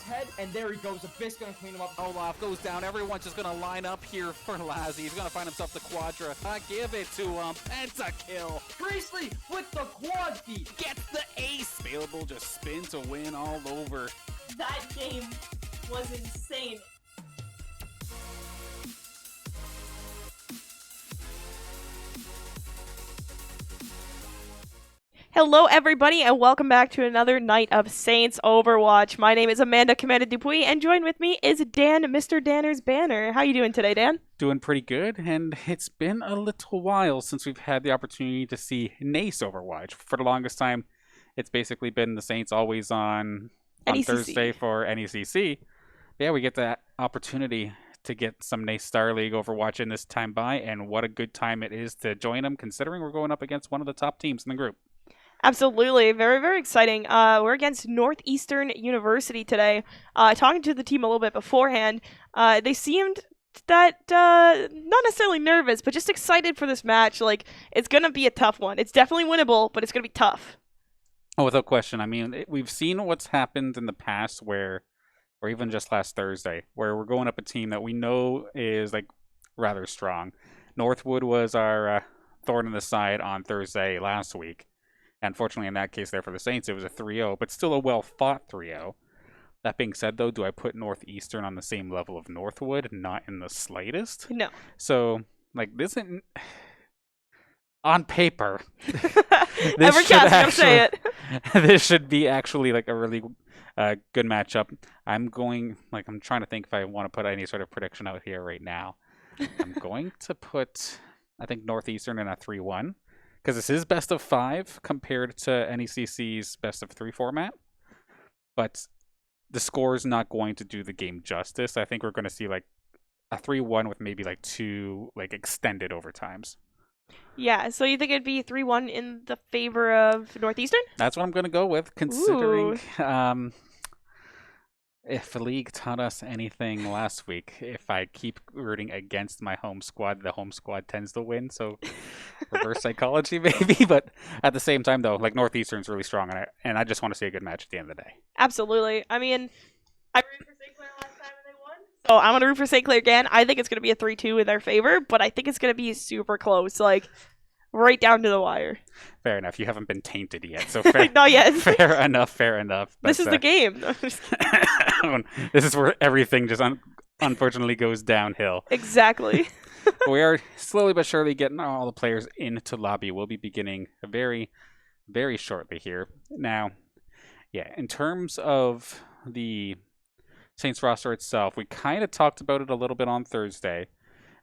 head, and there he goes. Abyss gonna clean him up. Olaf goes down. Everyone's just gonna line up here for Lazzy. He's gonna find himself the Quadra. Give it to him. Pentakill. Priestley with the quad feed. Gets the ace. Available, just spin to win all over. That game was insane. Hello everybody and welcome back to another night of Saints Overwatch. My name is Amanda Commander Dupuis and joined with me is Dan, Mr. Danner's Banner. How you doing today, Dan? Doing pretty good, and it's been a little while since we've had the opportunity to see NACE Overwatch. For the longest time, it's basically been the Saints always on NECC. Thursday for NECC. Yeah, we get that opportunity to get some NACE Star League Overwatch in this time by, and what a good time it is to join them, considering we're going up against one of the top teams in the group. Absolutely. Very, very exciting. We're against Northeastern University today. Talking to the team a little bit beforehand, they seemed that not necessarily nervous, but just excited for this match. Like, it's going to be a tough one. It's definitely winnable, but it's going to be tough. Oh, without question. I mean, we've seen what's happened in the past where, or even just last Thursday, where we're going up a team that we know is like rather strong. Northwood was our thorn in the side on Thursday last week. Unfortunately, in that case there for the Saints, it was a 3-0, but still a well-fought 3-0. That being said, though, do I put Northeastern on the same level of Northwood? Not in the slightest. No. So, like, this isn't... On paper, Every cast gonna say it. This should be actually, like, a really good matchup. I'm trying to think if I want to put any sort of prediction out here right now. I'm going to put, I think, Northeastern in a 3-1. Because this is best of 5 compared to NECC's best of 3 format. But the score is not going to do the game justice. I think we're going to see like a 3-1 with maybe like 2 like extended overtimes. Yeah, so you think it'd be 3-1 in the favor of Northeastern? That's what I'm going to go with, considering if the league taught us anything last week, if I keep rooting against my home squad, the home squad tends to win. So reverse psychology maybe. But at the same time, though, like Northeastern's really strong, and I just want to see a good match at the end of the day. Absolutely. I mean, I rooted for St. Clair last time and they won. So I'm going to root for St. Clair again. I think it's going to be a 3-2 in their favor, but I think it's going to be super close, like right down to the wire. Fair enough. You haven't been tainted yet, so not yet. Fair enough. Fair enough. This is the game. This is where everything just unfortunately goes downhill. Exactly. We are slowly but surely getting all the players into lobby. We'll be beginning very, very shortly here. Now, yeah, in terms of the Saints roster itself, we kind of talked about it a little bit on Thursday,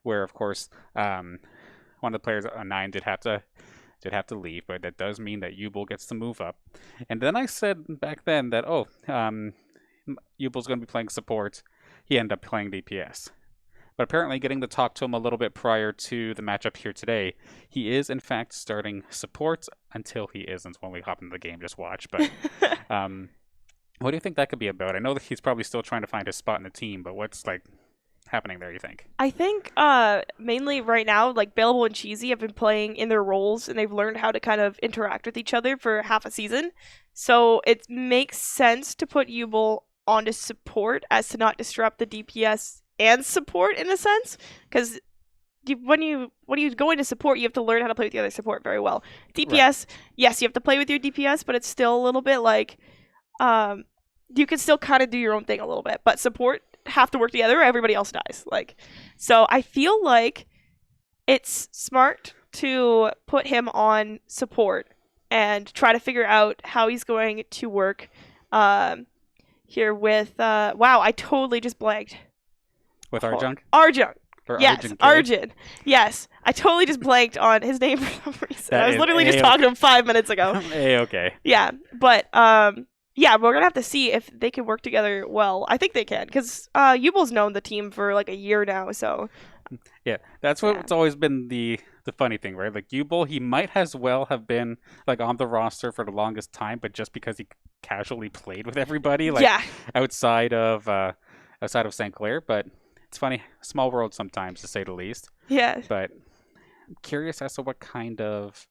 where of course one of the players on 9 did have to leave, but that does mean that Ubel gets to move up. And then I said back then that Ubel's going to be playing support. He ended up playing DPS. But apparently getting to talk to him a little bit prior to the matchup here today, he is in fact starting support until he isn't when we hop into the game. Just watch. But what do you think that could be about? I know that he's probably still trying to find his spot in the team, but what's like happening there, you think? I think mainly right now, like Bailable and Cheesy have been playing in their roles and they've learned how to kind of interact with each other for half a season. So it makes sense to put Ubel onto support as to not disrupt the DPS and support in a sense, because when you go into support, you have to learn how to play with the other support very well. DPS, right. Yes, you have to play with your DPS, but it's still a little bit like you can still kind of do your own thing a little bit, but support have to work together or everybody else dies. Like, so I feel like it's smart to put him on support and try to figure out how he's going to work here with wow, I totally just blanked. With Arjun? Arjun. Yes, Arjun. Yes. I totally just blanked on his name for some reason. I was literally just talking to him 5 minutes ago. Okay. Yeah, but yeah, we're gonna have to see if they can work together well. I think they can, because Ubel's known the team for like a year now, so yeah, that's what's always been the funny thing, right? Like Ubel, he might as well have been like on the roster for the longest time, but just because he casually played with everybody, like outside of St. Clair. But it's funny, small world sometimes, to say the least. Yeah. But I'm curious as to what kind of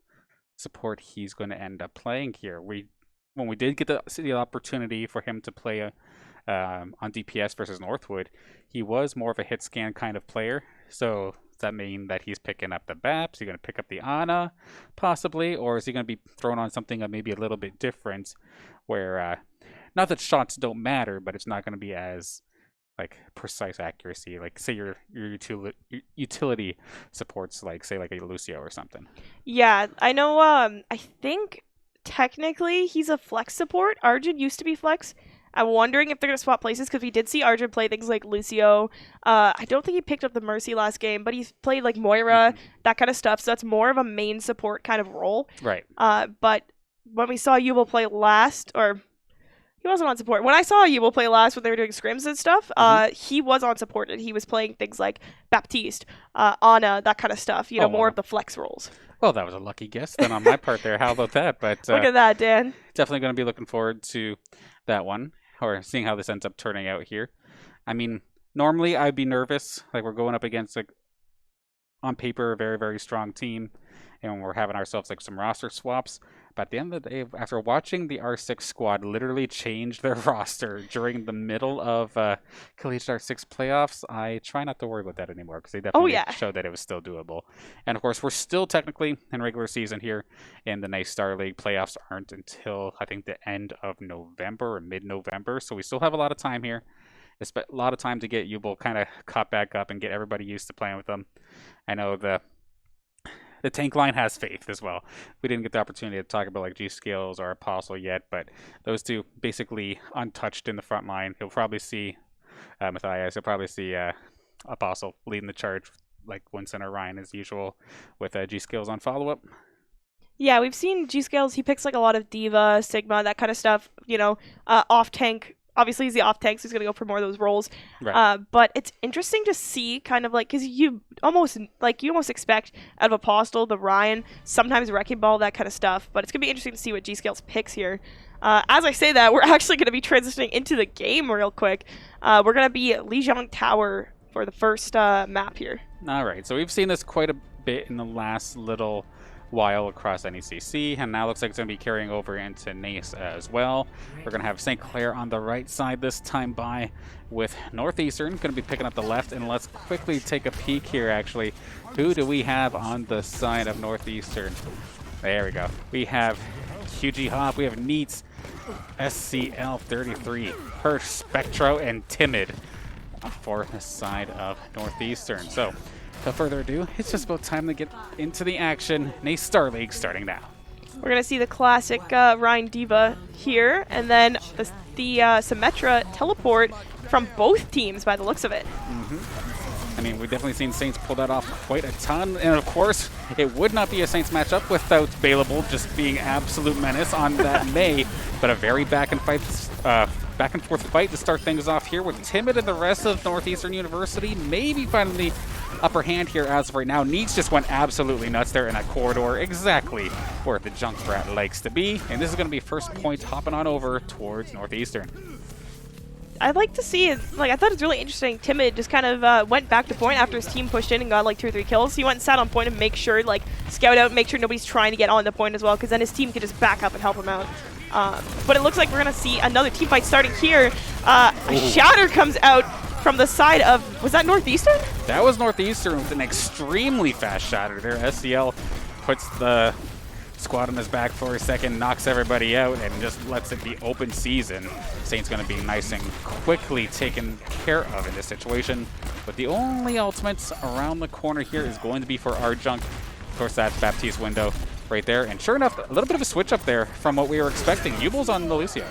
support he's going to end up playing here. When we did get the opportunity for him to play on DPS versus Northwood, he was more of a hit scan kind of player. So does that mean that he's picking up the BAP? Is he going to pick up the Ana, possibly? Or is he going to be thrown on something maybe a little bit different where, not that shots don't matter, but it's not going to be as like precise accuracy, like say your utility supports, like say like a Lucio or something. Yeah, I know. I think technically he's a flex support. Arjun used to be flex. I'm wondering if they're gonna swap places because we did see Arjun play things like Lucio. I don't think he picked up the Mercy last game, but he's played like Moira, that kind of stuff. So that's more of a main support kind of role. Right. But when we saw Yubel play last, or he wasn't on support. When I saw Yubel play last when they were doing scrims and stuff, he was on support and he was playing things like Baptiste, Ana, that kind of stuff. You know, more of the flex roles. Well, that was a lucky guess then on my part there. How about that? But look at that, Dan. Definitely going to be looking forward to that one, or seeing how this ends up turning out here. I mean, normally I'd be nervous. Like, we're going up against, like, on paper, a very, very strong team, and we're having ourselves like some roster swaps. But at the end of the day, after watching the R6 squad literally change their roster during the middle of Collegiate R6 playoffs, I try not to worry about that anymore, because they definitely showed that it was still doable. And of course, we're still technically in regular season here, and the NACE Star League playoffs aren't until, I think, the end of November or mid-November, so we still have a lot of time here. It's a lot of time to get Yubel kind of caught back up and get everybody used to playing with them. I know the tank line has faith as well. We didn't get the opportunity to talk about like G-Skills or Apostle yet, but those two basically untouched in the front line. You'll probably see Matthias, you'll probably see Apostle leading the charge like Winston or Ryan as usual with G-Skills on follow-up. Yeah, we've seen G-Skills. He picks like a lot of Diva, Sigma, that kind of stuff, you know, off-tank. Obviously, he's the off-tank, so he's going to go for more of those roles. Right. But it's interesting to see kind of like, because you almost expect out of Apostle, the Ryan, sometimes Wrecking Ball, that kind of stuff. But it's going to be interesting to see what G-Skills picks here. As I say that, we're actually going to be transitioning into the game real quick. We're going to be at Lijiang Tower for the first map here. All right, so we've seen this quite a bit in the last little while across NECC, and now looks like it's going to be carrying over into NACE as well. We're going to have St. Clair on the right side this time by with Northeastern going to be picking up the left, and let's quickly take a peek here actually. Who do we have on the side of Northeastern? There we go. We have QG Hop, we have Neats, SCL33, Her Spectro, and Timid for the side of Northeastern. So without further ado, it's just about time to get into the action. NACE Star League starting now. We're going to see the classic Ryan Diva here, and then the Symmetra teleport from both teams by the looks of it. I mean, we've definitely seen Saints pull that off quite a ton, and of course, it would not be a Saints matchup without Bailable just being absolute menace on that May, but a very back and forth fight to start things off here with Timid and the rest of Northeastern University maybe finding the upper hand here as of right now. Needs just went absolutely nuts there in that corridor, exactly where the Junkrat likes to be, and this is going to be first point hopping on over towards Northeastern. I'd like to see it. Like, I thought it was really interesting. Timid just kind of went back to point after his team pushed in and got like 2 or 3 kills. He went and sat on point and make sure, like, scout out, make sure nobody's trying to get on the point as well, because then his team could just back up and help him out. But it looks like we're gonna see another team fight starting here. A Shatter comes out from the side of, was that Northeastern? That was Northeastern with an extremely fast Shatter there. SCL puts the squad on his back for a second, knocks everybody out, and just lets it be open season. Saint's going to be nice and quickly taken care of in this situation. But the only ultimates around the corner here is going to be for our Junk. Of course, that Baptiste window right there. And sure enough, a little bit of a switch up there from what we were expecting. Yubel's on the Lucio.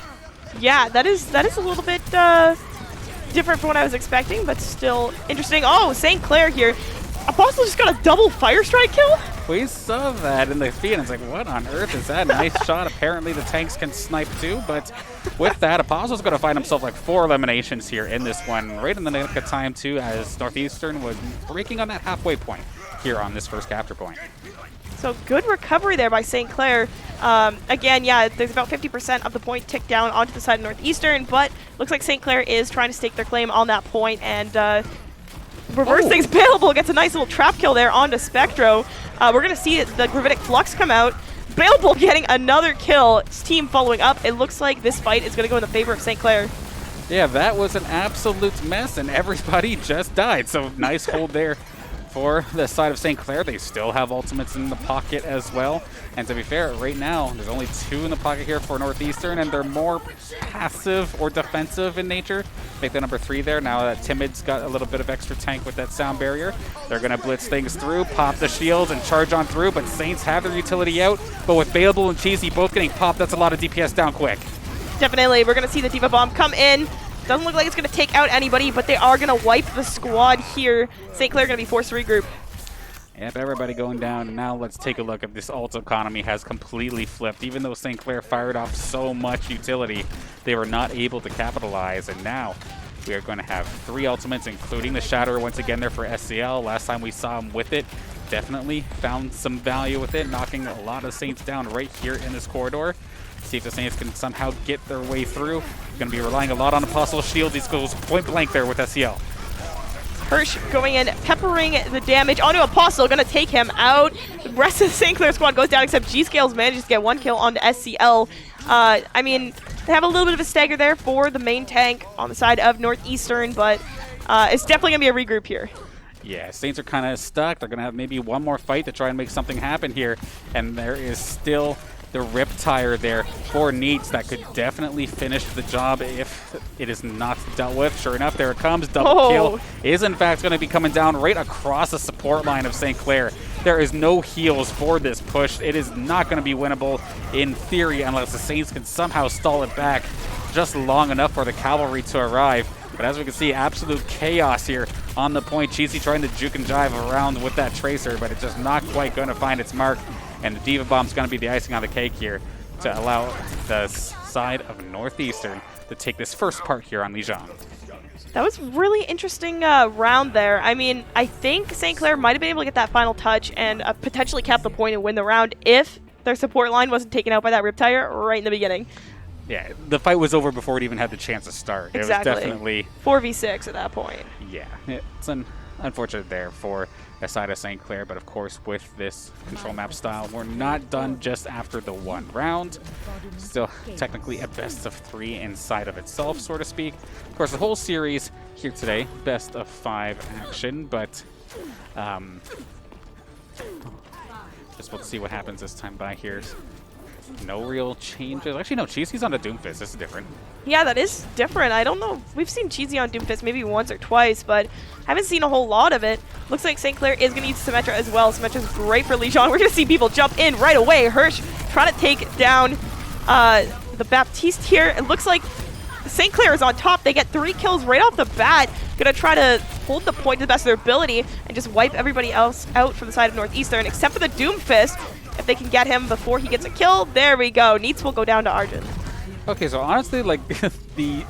Yeah, that is a little bit different from what I was expecting, but still interesting. Oh, St. Clair here. Apostle just got a double Fire Strike kill? We saw that in the feed, and it's like, what on earth is that? Nice shot. Apparently the tanks can snipe too, but with that, Apostle's going to find himself like 4 eliminations here in this one, right in the nick of time too, as Northeastern was breaking on that halfway point here on this first capture point. So good recovery there by St. Clair. Again, yeah, there's about 50% of the point ticked down onto the side of Northeastern, but looks like St. Clair is trying to stake their claim on that point, and reverse things. Bailable gets a nice little trap kill there onto Spectro. We're going to see the Gravitic Flux come out. Bailable getting another kill. His team following up. It looks like this fight is going to go in the favor of St. Clair. Yeah, that was an absolute mess, and everybody just died. So nice hold there for the side of St. Clair. They still have ultimates in the pocket as well. And to be fair, right now, there's only 2 in the pocket here for Northeastern, and they're more passive or defensive in nature. Make the number 3 there. Now that Timid's got a little bit of extra tank with that sound barrier, they're going to blitz things through, pop the shields, and charge on through. But Saints have their utility out. But with Bailable and Cheesy both getting popped, that's a lot of DPS down quick. Definitely. We're going to see the Diva Bomb come in. Doesn't look like it's going to take out anybody, but they are going to wipe the squad here. St. Clair going to be forced to regroup. Yep, everybody going down. And now let's take a look at this ult economy has completely flipped. Even though St. Clair fired off so much utility, they were not able to capitalize. And now we are going to have 3 ultimates, including the Shatterer once again there for SCL. Last time we saw him with it, definitely found some value with it, knocking a lot of Saints down right here in this corridor. See if the Saints can somehow get their way through. Going to be relying a lot on Apostle Shield. He goes point blank there with SCL. Hirsch going in, peppering the damage onto Apostle, going to take him out. The rest of the St. Clair squad goes down, except G-Scales manages to get 1 kill onto SCL. I mean, they have a little bit of a stagger there for the main tank on the side of Northeastern, but it's definitely going to be a regroup here. Yeah, Saints are kind of stuck. They're going to have maybe one more fight to try and make something happen here. And there is still the Rip Tire there for NACE that could definitely finish the job if it is not dealt with. Sure enough, there it comes. Double kill is in fact going to be coming down right across the support line of St. Clair. There is no heals for this push. It is not going to be winnable in theory unless the Saints can somehow stall it back just long enough for the cavalry to arrive. But as we can see, absolute chaos here on the point. Cheesy trying to juke and jive around with that Tracer, but it's just not quite going to find its mark. And the Diva Bomb's going to be the icing on the cake here to allow the side of Northeastern to take this first part here on Lijiang. That was really interesting round there. I mean, I think St. Clair might have been able to get that final touch and potentially cap the point and win the round if their support line wasn't taken out by that Riptire right in the beginning. Yeah, the fight was over before it even had the chance to start. Exactly. It was definitely 4v6 at that point. Yeah, it's unfortunate there for the side of St. Clair, but of course with this control map style, we're not done just after the 1 round. Still technically a best of 3 inside of itself, so to speak. Of course, the whole series here today, best of 5 action, but just we'll see what happens this time by here. No real changes. Actually, no, Cheesy's on a Doomfist. This is different. Yeah, that is different. I don't know. We've seen Cheesy on Doomfist maybe once or twice, but haven't seen a whole lot of it. Looks like St. Clair is going to use Symmetra as well. Symmetra's great for Lijiang. We're going to see people jump in right away. Hirsch trying to take down the Baptiste here. It looks like St. Clair is on top. They get 3 kills right off the bat. Going to try to hold the point to the best of their ability and just wipe everybody else out from the side of Northeastern, except for the Doomfist. If they can get him before he gets a kill, there we go. NACE will go down to Arjun. Okay, so honestly, like, the,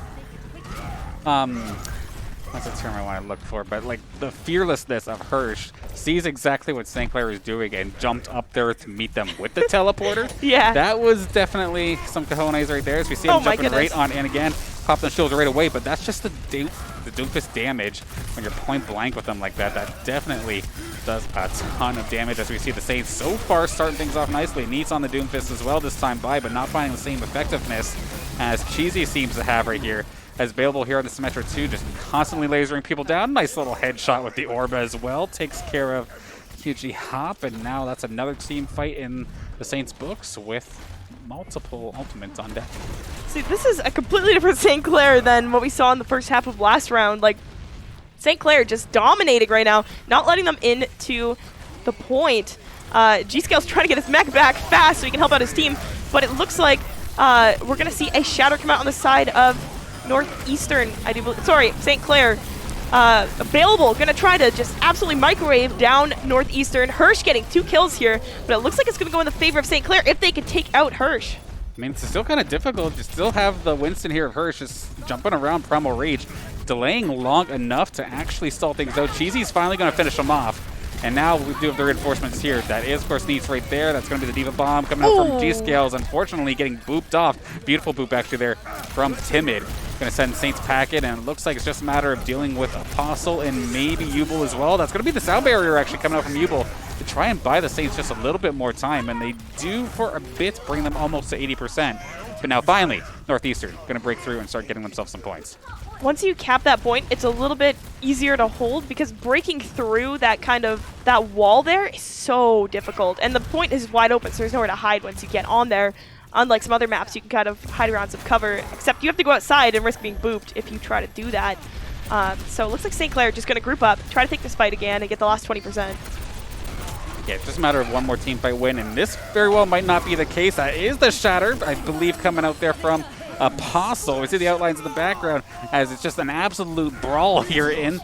that's a term I want to look for, but, like, the fearlessness of Hirsch sees exactly what St. Clair is doing and jumped up there to meet them with the teleporter. Yeah. That was definitely some cojones right there. As we see him jumping right on in again, pop the shields right away, but that's just the Doomfist damage when you're point blank with them like that. That definitely does a ton of damage, as we see the Saints so far starting things off nicely. NACE on the Doomfist as well this time by, but not finding the same effectiveness as Cheesy seems to have right here. As Bailable here on the Symmetra 2, just constantly lasering people down. Nice little headshot with the Orb as well. Takes care of QG Hop, and now that's another team fight in the Saints books with multiple ultimates on deck. See, this is a completely different St. Clair than what we saw in the first half of last round. Like, St. Clair just dominating right now, not letting them into the point. G-Scale's trying to get his mech back fast so he can help out his team, but it looks like we're going to see a Shatter come out on the side of Northeastern, I do believe. Sorry, St. Clair. Available, going to try to just absolutely microwave down Northeastern. Hirsch getting 2 kills here, but it looks like it's going to go in the favor of St. Clair if they can take out Hirsch. I mean, it's still kind of difficult. You still have the Winston here of Hirsch just jumping around Primal Rage, delaying long enough to actually stall things out. Cheesy's finally going to finish him off. And now we do have the reinforcements here. That is, of course, NACE right there. That's going to be the Diva Bomb coming out from G-Scales. Unfortunately, getting booped off. Beautiful boop actually there from Timid. Going to send Saints packet, and it looks like it's just a matter of dealing with Apostle and maybe Ubel as well. That's going to be the sound barrier actually coming out from Ubel to try and buy the Saints just a little bit more time. And they do, for a bit, bring them almost to 80%. But now, finally, Northeastern going to break through and start getting themselves some points. Once you cap that point, it's a little bit easier to hold because breaking through that wall there is so difficult. And the point is wide open, so there's nowhere to hide once you get on there. Unlike some other maps, you can kind of hide around some cover, except you have to go outside and risk being booped if you try to do that. So it looks like St. Clair just going to group up, try to take this fight again, and get the last 20%. Yeah, it's just a matter of one more team fight win, and this very well might not be the case. That is the Shatter, I believe, coming out there from Apostle. We see the outlines in the background as it's just an absolute brawl here in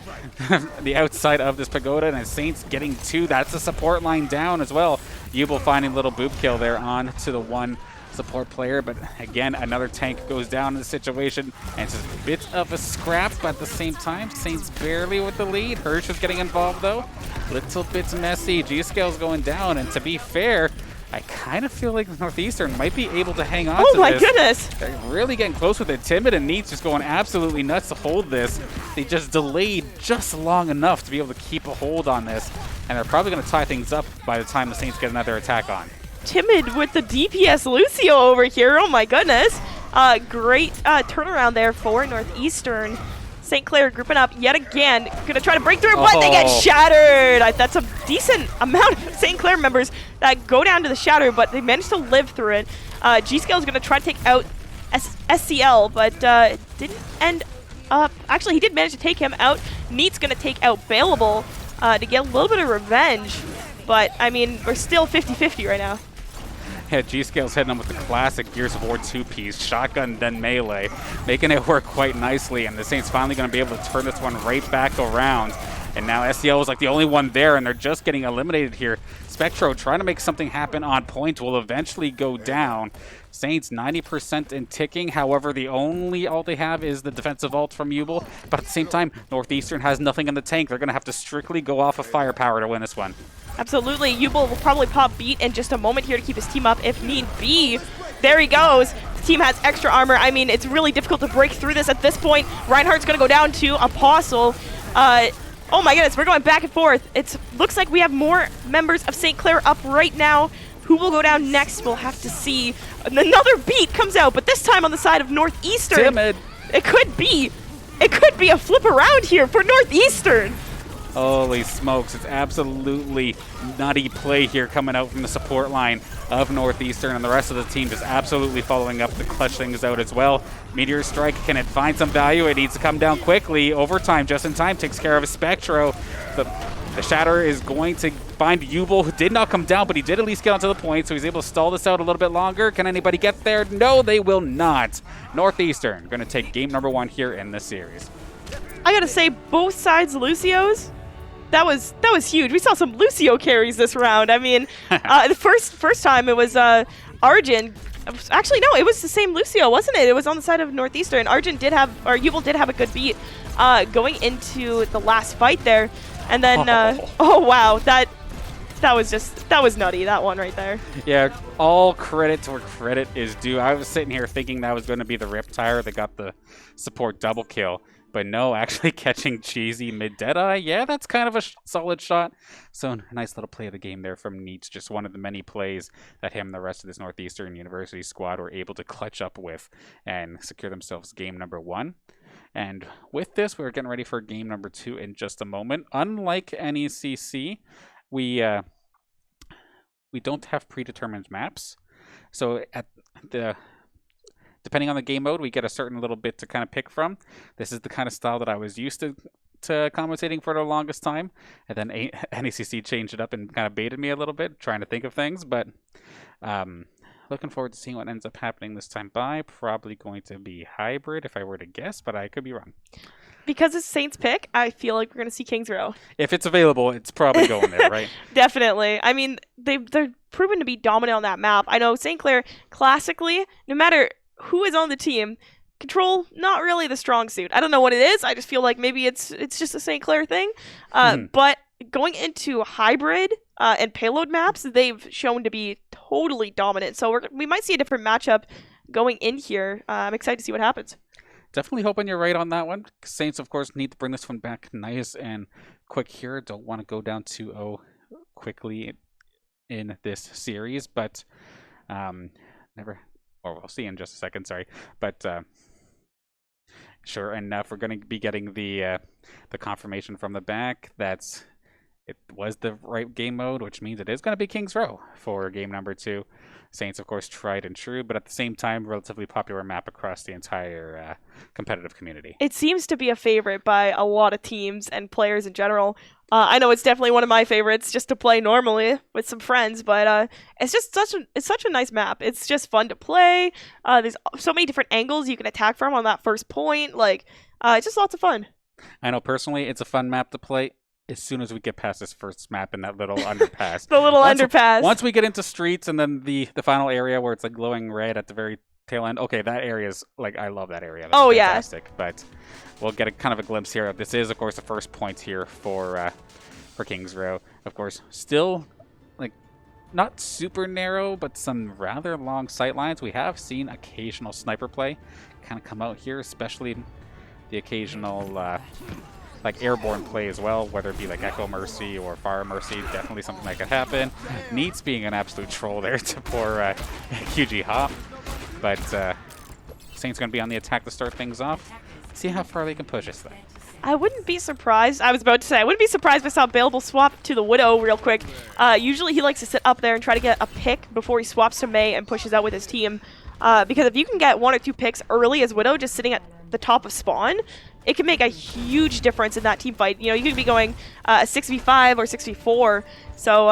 the outside of this pagoda, and Saints getting two. That's the support line down as well. Yubel finding a little boop kill there on to the one support player, but again, another tank goes down in the situation, and it's just a bit of a scrap, but at the same time, Saints barely with the lead. Hirsch is getting involved though. Little bit messy. G-Scale's going down, and to be fair, I kind of feel like Northeastern might be able to hang on to this. Oh my goodness! They're really getting close with it. Timid and NACE just going absolutely nuts to hold this. They just delayed just long enough to be able to keep a hold on this, and they're probably going to tie things up by the time the Saints get another attack on. Timid with the DPS Lucio over here. Oh my goodness. Great turnaround there for Northeastern. St. Clair grouping up yet again. Gonna try to break through, but they get shattered. That's a decent amount of St. Clair members that go down to the shatter, but they managed to live through it. G-Scale is gonna try to take out SCL, but didn't end up. Actually, he did manage to take him out. Neat's gonna take out Bailable to get a little bit of revenge. But, I mean, we're still 50-50 right now. Yeah, G-Scale's heading up with the classic Gears of War 2-piece, shotgun then melee, making it work quite nicely, and the Saints finally going to be able to turn this one right back around. And now SCL is like the only one there, and they're just getting eliminated here. Spectro trying to make something happen on point will eventually go down. Saints 90% in ticking. However, the only ult they have is the defensive ult from Yubel. But at the same time, Northeastern has nothing in the tank. They're going to have to strictly go off of firepower to win this one. Absolutely. Yubel will probably pop beat in just a moment here to keep his team up if need be. There he goes. The team has extra armor. I mean, it's really difficult to break through this at this point. Reinhardt's going to go down to Apostle. Oh my goodness, we're going back and forth. It looks like we have more members of St. Clair up right now. Who will go down next? We'll have to see. Another beat comes out, but this time on the side of Northeastern. Timid. It could be a flip around here for Northeastern. Holy smokes, it's absolutely nutty play here coming out from the support line of Northeastern, and the rest of the team just absolutely following up to clutch things out as well. Meteor Strike, can it find some value? It needs to come down quickly. Overtime, just in time, takes care of Spectro. The Shatter is going to find Yubel, who did not come down, but he did at least get onto the point, so he's able to stall this out a little bit longer. Can anybody get there? No, they will not. Northeastern going to take game number 1 here in this series. I gotta say, both sides Lucios, that was huge. We saw some Lucio carries this round. I mean, the first time it was Arjun. Actually, no, it was the same Lucio, wasn't it? It was on the side of Northeastern. Yubel did have a good beat going into the last fight there, and then oh wow, that was nutty. That one right there. Yeah, all credit to where credit is due. I was sitting here thinking that was going to be the Riptire that got the support double kill. But no, actually catching Cheesy mid-Deadeye, yeah, that's kind of a solid shot. So a nice little play of the game there from Neats, just one of the many plays that him and the rest of this Northeastern University squad were able to clutch up with and secure themselves game number 1. And with this, we're getting ready for game number 2 in just a moment. Unlike NECC, we don't have predetermined maps. So at depending on the game mode, we get a certain little bit to kind of pick from. This is the kind of style that I was used to commentating for the longest time. And then NECC changed it up and kind of baited me a little bit, trying to think of things. But looking forward to seeing what ends up happening this time by. Probably going to be hybrid if I were to guess, but I could be wrong. Because it's Saints pick, I feel like we're going to see Kings Row. If it's available, it's probably going there, right? Definitely. I mean, they're proven to be dominant on that map. I know St. Clair, classically, no matter who is on the team, control, not really the strong suit. I don't know what it is. I just feel like maybe it's just a St. Clair thing. But going into hybrid and payload maps, they've shown to be totally dominant. So we might see a different matchup going in here. I'm excited to see what happens. Definitely hoping you're right on that one. Saints, of course, need to bring this one back nice and quick here. Don't want to go down 2-0 quickly in this series, but never or we'll see in just a second, sorry. But sure enough, we're going to be getting the confirmation from the back that it was the right game mode, which means it is going to be King's Row for game number 2. Saints, of course, tried and true, but at the same time, relatively popular map across the entire competitive community. It seems to be a favorite by a lot of teams and players in general. I know it's definitely one of my favorites just to play normally with some friends, but it's just such a nice map. It's just fun to play. There's so many different angles you can attack from on that first point. Like, it's just lots of fun. I know personally, it's a fun map to play. As soon as we get past this first map in that little underpass. The little underpass. Once we get into streets and then the final area where it's like glowing red at the very tail end. Okay, that area is like, I love that area. That's fantastic. Yeah. But we'll get a kind of a glimpse here. This is, of course, the first point here for King's Row. Of course, still like not super narrow, but some rather long sight lines. We have seen occasional sniper play kind of come out here, especially the occasional like airborne play as well, whether it be like Echo Mercy or Fire Mercy. Definitely something that could happen. NACE being an absolute troll there to poor QG Hop. But Saints going to be on the attack to start things off. See how far they can push us then. I wouldn't be surprised. I was about to say, I wouldn't be surprised if I saw Bailable swap to the Widow real quick. Usually he likes to sit up there and try to get a pick before he swaps to Mei and pushes out with his team. Because if you can get 1 or 2 picks early as Widow just sitting at the top of spawn, it can make a huge difference in that team fight. You know, you could be going 6v5 or 6v4. So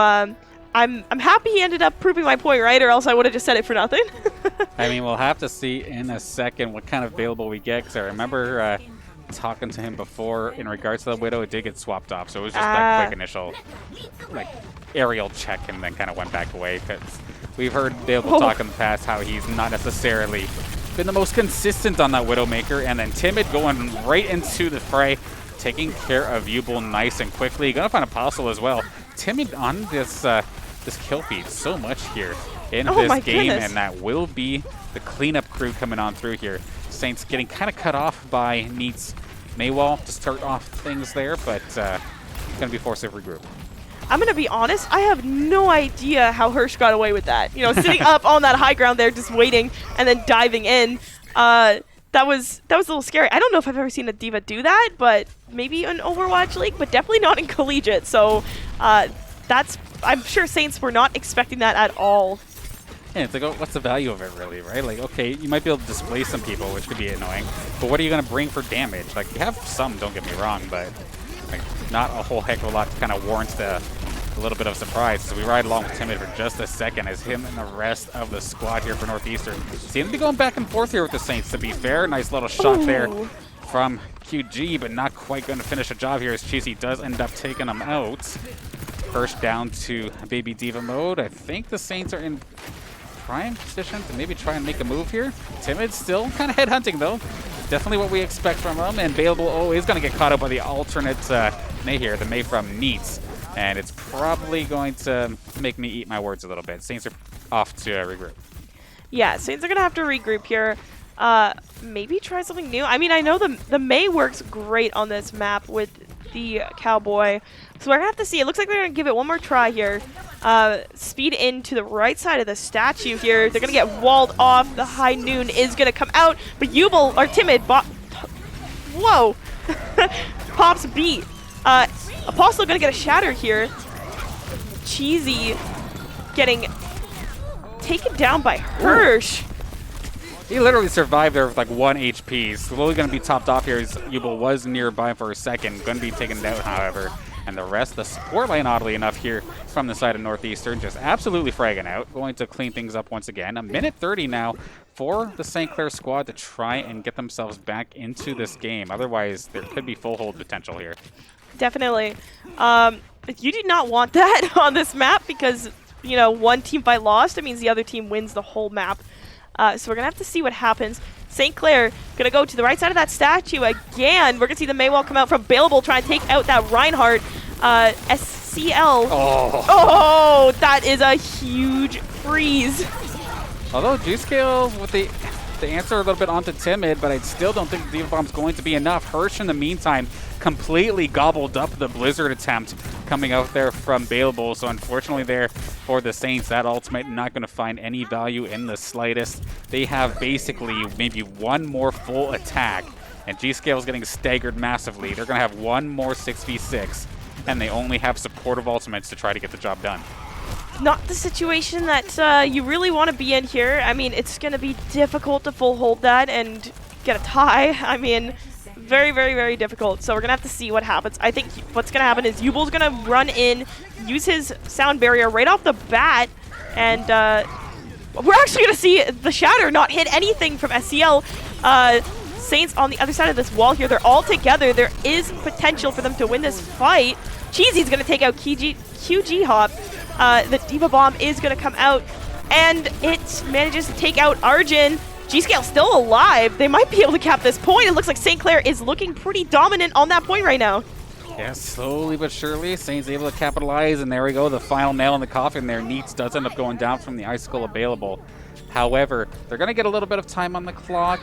I'm happy he ended up proving my point, right? Or else I would have just said it for nothing. I mean, we'll have to see in a second what kind of Bailable we get. Because I remember talking to him before in regards to the Widow. It did get swapped off. So it was just that quick initial like aerial check and then kind of went back away. Because we've heard Bailable talk in the past how he's not necessarily been the most consistent on that Widowmaker, and then Timid going right into the fray, taking care of Ubel nice and quickly. Gonna find Apostle as well. Timid on this this kill feed so much here in this game, and that will be the cleanup crew coming on through here. Saints getting kind of cut off by NACE's Maywall to start off things there, but gonna be forced to regroup. I'm going to be honest, I have no idea how Hirsch got away with that. You know, sitting up on that high ground there, just waiting, and then diving in. That was a little scary. I don't know if I've ever seen a D.Va do that, but maybe in Overwatch League, but definitely not in Collegiate. So I'm sure Saints were not expecting that at all. Yeah, it's like, oh, what's the value of it really, right? Like, okay, you might be able to displace some people, which could be annoying, but what are you going to bring for damage? Like, you have some, don't get me wrong, but like, not a whole heck of a lot to kind of warrant a little bit of surprise. So we ride along with Timid for just a second as him and the rest of the squad here for Northeastern seem to be going back and forth here with the Saints, to be fair. Nice little shot there from QG, but not quite going to finish the job here as Cheesy does end up taking him out. First down to Baby D.Va mode. I think the Saints are in prime position to maybe try and make a move here. Timid still kind of headhunting though. Definitely what we expect from him, and Bailable is going to get caught up by the alternate Mei here, the Mei from NACE. And it's probably going to make me eat my words a little bit. Saints are off to regroup. Yeah, Saints are going to have to regroup here. Maybe try something new. I mean, I know the Mei works great on this map with the Cowboy. So we're going to have to see. It looks like they're going to give it one more try here. Speed into the right side of the statue here. They're going to get walled off. The High Noon is going to come out. But Ubel, or Timid, whoa! Pops beat. Apostle going to get a shatter here. Cheesy getting taken down by Hirsch. He literally survived there with like 1 HP. Slowly going to be topped off here as Ubel was nearby for a second. Going to be taken down, however. And the rest, the support lane, oddly enough, here from the side of Northeastern, just absolutely fragging out. Going to clean things up once again. A minute 30 now for the St. Clair squad to try and get themselves back into this game. Otherwise, there could be full hold potential here. Definitely. You do not want that on this map because, you know, one team fight lost. It means the other team wins the whole map. So we're going to have to see what happens. St. Clair going to go to the right side of that statue again. We're going to see the Maywall come out from Bailable, trying to take out that Reinhardt. SCL. Oh, that is a huge freeze. Although G-Scale with the answer a little bit onto Timid, but I still don't think the D.Va Bomb's going to be enough. Hirsch, in the meantime, completely gobbled up the Blizzard attempt coming out there from Baleable, so unfortunately there for the Saints, that ultimate not going to find any value in the slightest. They have basically maybe one more full attack, and G-Scale is getting staggered massively. They're going to have one more 6v6, and they only have supportive ultimates to try to get the job done. Not the situation that you really want to be in here. I mean, it's going to be difficult to full hold that and get a tie. I mean, very, very, very difficult. So we're going to have to see what happens. I think what's going to happen is Yubel's going to run in, use his sound barrier right off the bat, and we're actually going to see the Shatter not hit anything from SCL. Saints on the other side of this wall here. They're all together. There is potential for them to win this fight. Cheesy's going to take out QG Hop. The Diva Bomb is going to come out, and it manages to take out Arjun. G-Scale still alive. They might be able to cap this point. It looks like St. Clair is looking pretty dominant on that point right now. Yeah, slowly but surely, Saints able to capitalize, and there we go, the final nail in the coffin there. NACE does end up going down from the Icicle available. However, they're going to get a little bit of time on the clock,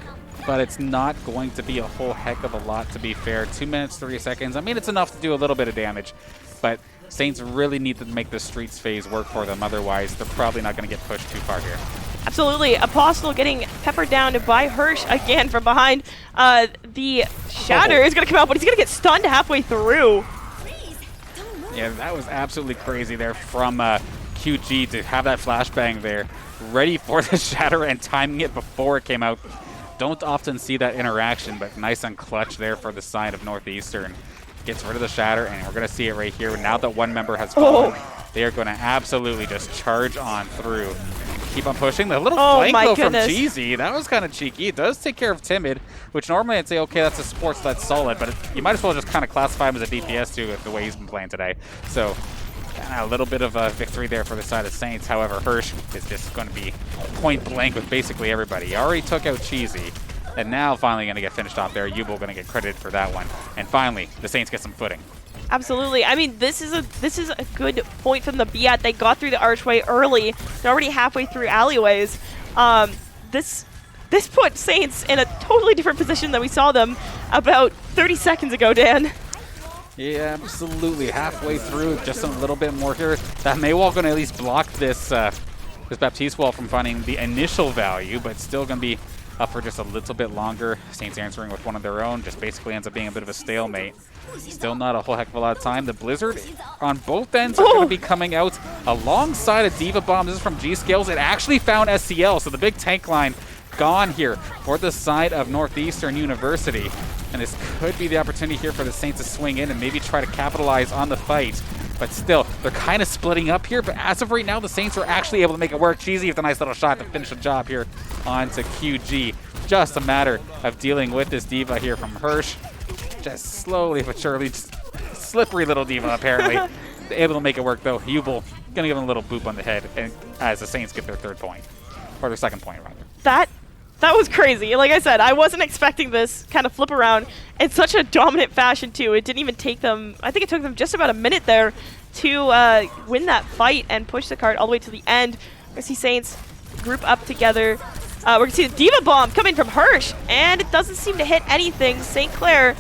but it's not going to be a whole heck of a lot, to be fair. 2 minutes, 3 seconds. I mean, it's enough to do a little bit of damage, but Saints really need to make the Streets phase work for them. Otherwise, they're probably not going to get pushed too far here. Absolutely. Apostle getting peppered down by Hirsch again from behind. The Shatter is going to come out, but he's going to get stunned halfway through. Yeah, that was absolutely crazy there from QG to have that flashbang there, ready for the Shatter and timing it before it came out. Don't often see that interaction, but nice and clutch there for the side of Northeastern. Gets rid of the Shatter, and we're going to see it right here. Now that one member has fallen, they are going to absolutely just charge on through. Keep on pushing. The little flank though from Cheesy, that was kind of cheeky. It does take care of Timid, which normally I'd say, okay, that's a support, so that's solid, but you might as well just kind of classify him as a DPS too, the way he's been playing today. So a little bit of a victory there for the side of Saints. However, Hirsch is just going to be point blank with basically everybody. He already took out Cheesy, and now finally going to get finished off there. Yubel going to get credited for that one. And finally, the Saints get some footing. Absolutely. I mean, this is a good point from the Biat. They got through the archway early. They're already halfway through alleyways. This put Saints in a totally different position than we saw them about 30 seconds ago, Dan. Yeah, absolutely. Halfway through, just a little bit more here. That Maywall going to at least block this Baptiste wall from finding the initial value, but still going to be up for just a little bit longer. Saints answering with one of their own, just basically ends up being a bit of a stalemate. Still not a whole heck of a lot of time. The Blizzard on both ends are going to be coming out alongside a Diva Bomb. This is from G-Scales. It actually found SCL, so the big tank line gone here for the side of Northeastern University. And this could be the opportunity here for the Saints to swing in and maybe try to capitalize on the fight. But still, they're kind of splitting up here. But as of right now, the Saints are actually able to make it work. Cheesy with a nice little shot to finish the job here onto QG. Just a matter of dealing with this Diva here from Hirsch. Just slowly but surely, just slippery little Diva apparently. Able to make it work though. Yubel gonna give him a little boop on the head, and as the Saints get their third point, or their second point rather. That was crazy. Like I said, I wasn't expecting this kind of flip around in such a dominant fashion too. It didn't even take them, I think it took them just about a minute there to win that fight and push the card all the way to the end. We're gonna see Saints group up together. We're gonna see the Diva Bomb coming from Hirsch, and it doesn't seem to hit anything. St. Clair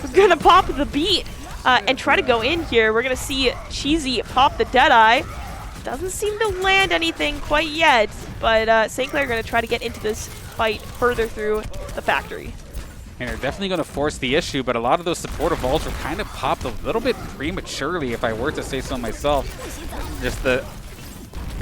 is gonna pop the beat and try to go in here. We're gonna see Cheesy pop the Deadeye. Doesn't seem to land anything quite yet, but St. Clair are gonna try to get into this fight further through the factory. And they're definitely going to force the issue, but a lot of those supportive ults were kind of popped a little bit prematurely, if I were to say so myself. Just the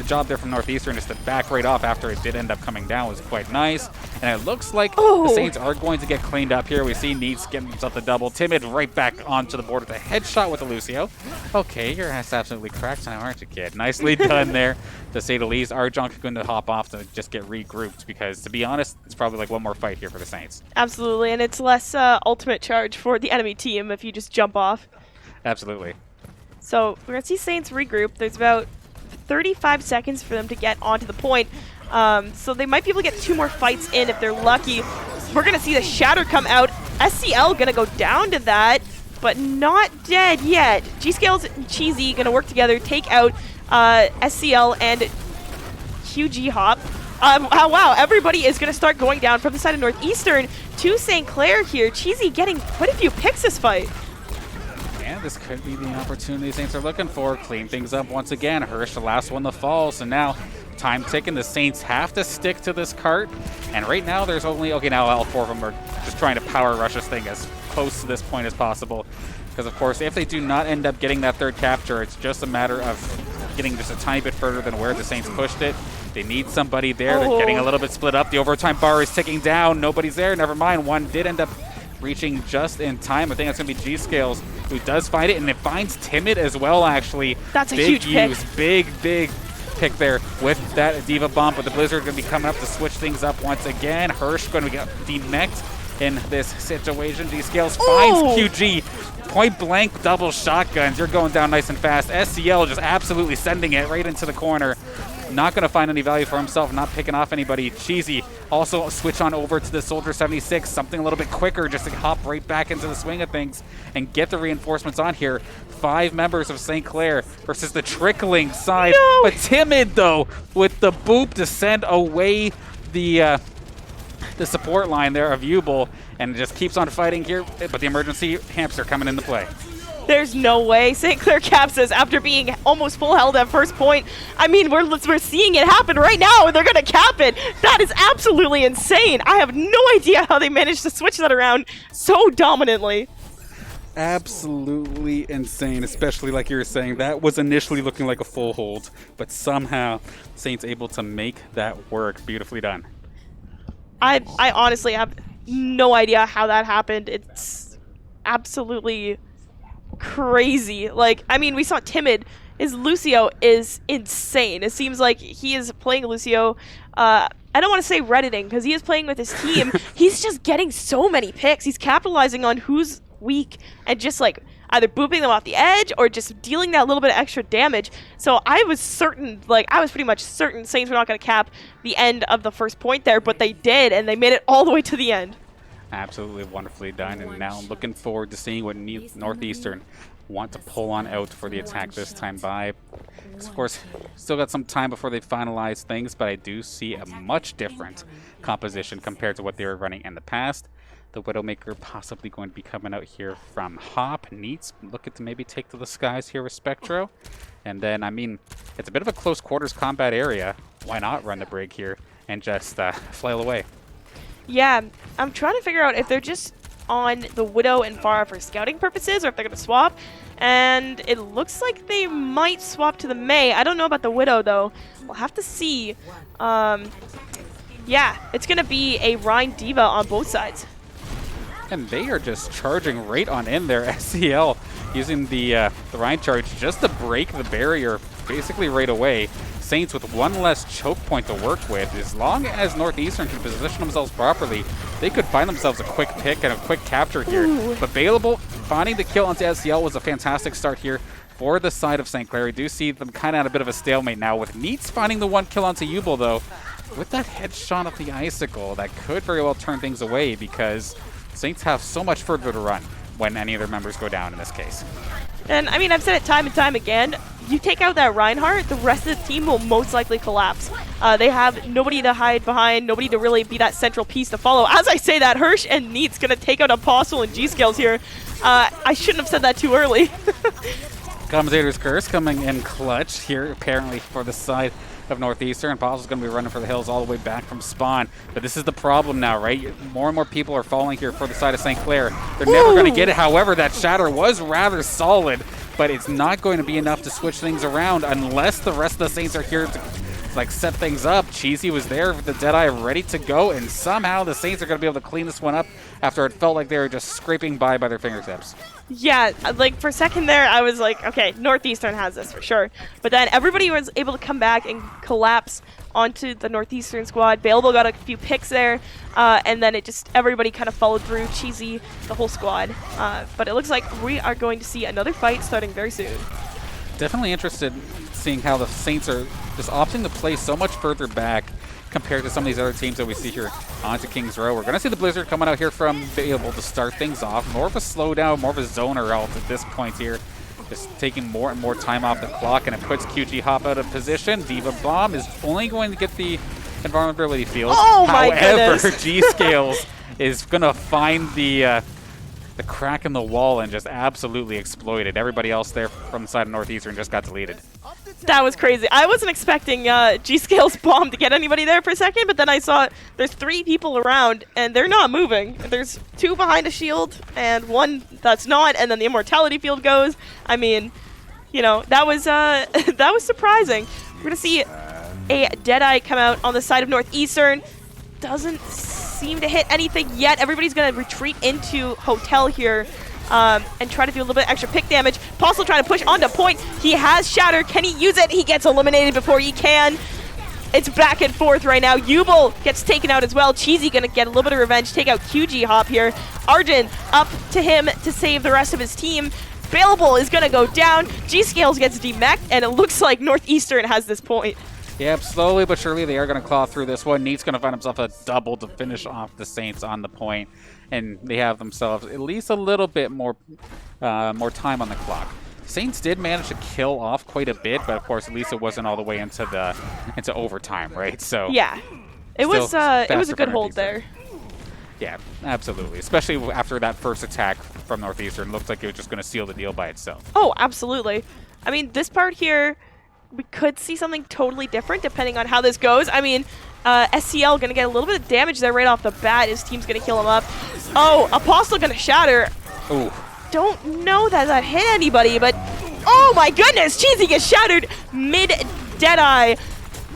job there from Northeastern is to back right off after it did end up coming down was quite nice. And it looks like the Saints are going to get cleaned up here. We see NACE getting himself the double. Timid right back onto the board with a headshot with a Lucio. Okay, your ass absolutely cracked now, aren't you, kid? Nicely done there, to say the least. Arjunk going to hop off to just get regrouped because, to be honest, it's probably like one more fight here for the Saints. Absolutely, and it's less ultimate charge for the enemy team if you just jump off. Absolutely. So we're going to see Saints regroup. There's about 35 seconds for them to get onto the point. So they might be able to get 2 more fights in if they're lucky. We're going to see the Shatter come out. SCL going to go down to that, but not dead yet. G-Scales and Cheesy going to work together, take out SCL and QG Hop. Oh, wow, everybody is going to start going down from the side of Northeastern to St. Clair here. Cheesy getting quite a few picks this fight. And This could be the opportunity Saints are looking for. Clean things up once again. Hirsch, the last one to fall. So now, time ticking. The Saints have to stick to this cart. And right now, there's only... Okay, now all 4 of them are just trying to power rush this thing as close to this point as possible. Because, of course, if they do not end up getting that 3rd capture, it's just a matter of getting just a tiny bit further than where the Saints pushed it. They need somebody there. They're getting a little bit split up. The overtime bar is ticking down. Nobody's there. Never mind. One did end up reaching just in time. I think that's going to be G-Scales, who does find it, and it finds Timid as well, actually. That's a huge pick. Big pick there with that Diva Bomb, but the Blizzard going to be coming up to switch things up once again. Hirsch going to get demeched in this situation. G-Scales finds QG. Point blank double shotguns. You're going down nice and fast. SCL just absolutely sending it right into the corner. Not going to find any value for himself, not picking off anybody. Cheesy also switch on over to the Soldier 76, something a little bit quicker just to hop right back into the swing of things and get the reinforcements on here. 5 members of St. Clair versus the trickling side. No! But Timid, though, with the boop to send away the support line there of Ubel, and just keeps on fighting here, but the emergency hamster coming into play. There's no way St. Clair caps this after being almost full held at first point. I mean, we're seeing it happen right now, and they're going to cap it. That is absolutely insane. I have no idea how they managed to switch that around so dominantly. Absolutely insane, especially like you were saying. That was initially looking like a full hold, but somehow Saints able to make that work. Beautifully done. I honestly have no idea how that happened. It's absolutely crazy. Like, I mean, we saw Timid. His Lucio is insane. It seems like he is playing Lucio. I don't want to say redditing because he is playing with his team. He's just getting so many picks. He's capitalizing on who's weak and just like either booping them off the edge or just dealing that little bit of extra damage. So I was certain, like I was pretty much certain Saints were not going to cap the end of the first point there, but they did, and they made it all the way to the end. Absolutely wonderfully done, and now I'm looking forward to seeing what Northeastern want to pull on out for the attack this time by. Of course, still got some time before they finalize things, but I do see a much different composition compared to what they were running in the past. The Widowmaker possibly going to be coming out here from Hop. NACE looking to maybe take to the skies here with Spectro. And then, I mean, it's a bit of a close quarters combat area. Why not run the Brig here and just flail away? Yeah, I'm trying to figure out if they're just on the Widow and Pharah for scouting purposes or if they're going to swap. And it looks like they might swap to the Mei. I don't know about the Widow, though. We'll have to see. Yeah, it's going to be a Rhine Diva on both sides. And they are just charging right on in there. SCL using the Rhine charge just to break the barrier basically right away. Saints with one less choke point to work with. As long as Northeastern can position themselves properly, they could find themselves a quick pick and a quick capture here. Ooh. But Bailable finding the kill onto SCL was a fantastic start here for the side of St. Clair. We do see them kind of at a bit of a stalemate now, with NACE finding the one kill onto Ubel, though. With that headshot of the Icicle, that could very well turn things away, because Saints have so much further to run when any of their members go down in this case. And, I mean, I've said it time and time again. You take out that Reinhardt, the rest of the team will most likely collapse. They have nobody to hide behind, nobody to really be that central piece to follow. As I say that, Hirsch and NACE going to take out Apostle and G-Scales here. I shouldn't have said that too early. Commentator's Curse coming in clutch here, apparently, for the side of Northeastern. Apostle's going to be running for the hills all the way back from spawn. But this is the problem now, right? More and more people are falling here for the side of St. Clair. They're never going to get it. However, that shatter was rather solid, but it's not going to be enough to switch things around unless the rest of the Saints are here to like set things up. Cheesy was there with the Deadeye ready to go, and somehow the Saints are going to be able to clean this one up after it felt like they were just scraping by their fingertips. Yeah, like for a second there, I was like, okay, Northeastern has this for sure. But then everybody was able to come back and collapse onto the Northeastern squad. Bailable got a few picks there, and then it just, everybody kind of followed through. Cheesy, the whole squad. But it looks like we are going to see another fight starting very soon. Definitely interested in seeing how the Saints are just opting to play so much further back compared to some of these other teams that we see here onto Kings Row. We're going to see the Blizzard coming out here from Bailable to start things off. More of a slowdown, more of a zoner ult at this point here. Just taking more and more time off the clock, and it puts QG Hop out of position. Diva Bomb is only going to get the invulnerability field. Oh my goodness. However, G-Scales is going to find the the crack in the wall and just absolutely exploited. Everybody else there from the side of Northeastern just got deleted. That was crazy. I wasn't expecting G-Scale's bomb to get anybody there for a second, but then I saw there's 3 people around, and they're not moving. There's 2 behind a shield, and 1 that's not, and then the immortality field goes. I mean, you know, that was that was surprising. We're going to see a Deadeye come out on the side of Northeastern. Doesn't seem to hit anything yet. Everybody's going to retreat into Hotel here. And try to do a little bit extra pick damage. Apostle trying to push onto point. He has Shatter. Can he use it? He gets eliminated before he can. It's back and forth right now. Yubel gets taken out as well. Cheesy gonna get a little bit of revenge, take out QG Hop here. Arjun up to him to save the rest of his team. Bailable is gonna go down. G-Scales gets demeched, and it looks like Northeastern has this point. Yep, slowly but surely they are going to claw through this one. Neat's going to find himself a double to finish off the Saints on the point, and they have themselves at least a little bit more time on the clock. Saints did manage to kill off quite a bit, but of course at least it wasn't all the way into overtime, right? So yeah, it was a good hold there. Yeah, absolutely. Especially after that first attack from Northeastern, looked like it was just going to seal the deal by itself. Oh, absolutely. I mean, this part here, we could see something totally different depending on how this goes. I mean, SCL going to get a little bit of damage there right off the bat. His team's going to heal him up. Oh, Apostle going to shatter. Ooh. Don't know that hit anybody, but oh my goodness, Cheesy gets shattered mid-Deadeye.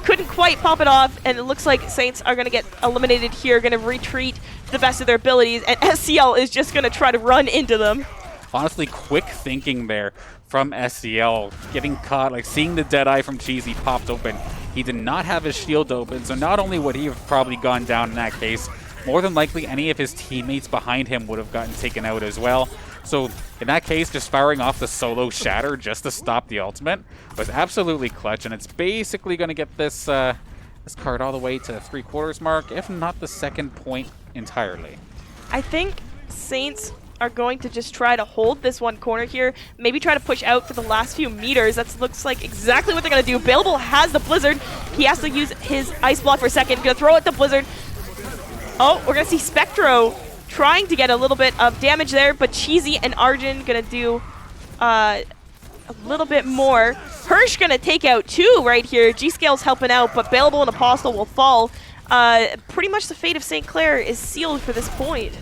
Couldn't quite pop it off, and it looks like Saints are going to get eliminated here, going to retreat to the best of their abilities, and SCL is just going to try to run into them. Honestly, quick thinking there from SCL, getting caught, like seeing the Deadeye from Cheesy popped open. He did not have his shield open, so not only would he have probably gone down in that case, more than likely any of his teammates behind him would have gotten taken out as well. So in that case, just firing off the solo shatter just to stop the ultimate was absolutely clutch, and it's basically going to get this this card all the way to the 3/4 mark, if not the second point entirely. I think Saints are going to just try to hold this one corner here, maybe try to push out for the last few meters. That looks like exactly what they're going to do. Bailable has the Blizzard. He has to use his Ice Block for a second. Going to throw it the Blizzard. Oh, we're going to see Spectro trying to get a little bit of damage there, but Cheesy and Arjun going to do a little bit more. Hirsch going to take out 2 right here. G-Scale's helping out, but Bailable and Apostle will fall. Pretty much the fate of St. Clair is sealed for this point.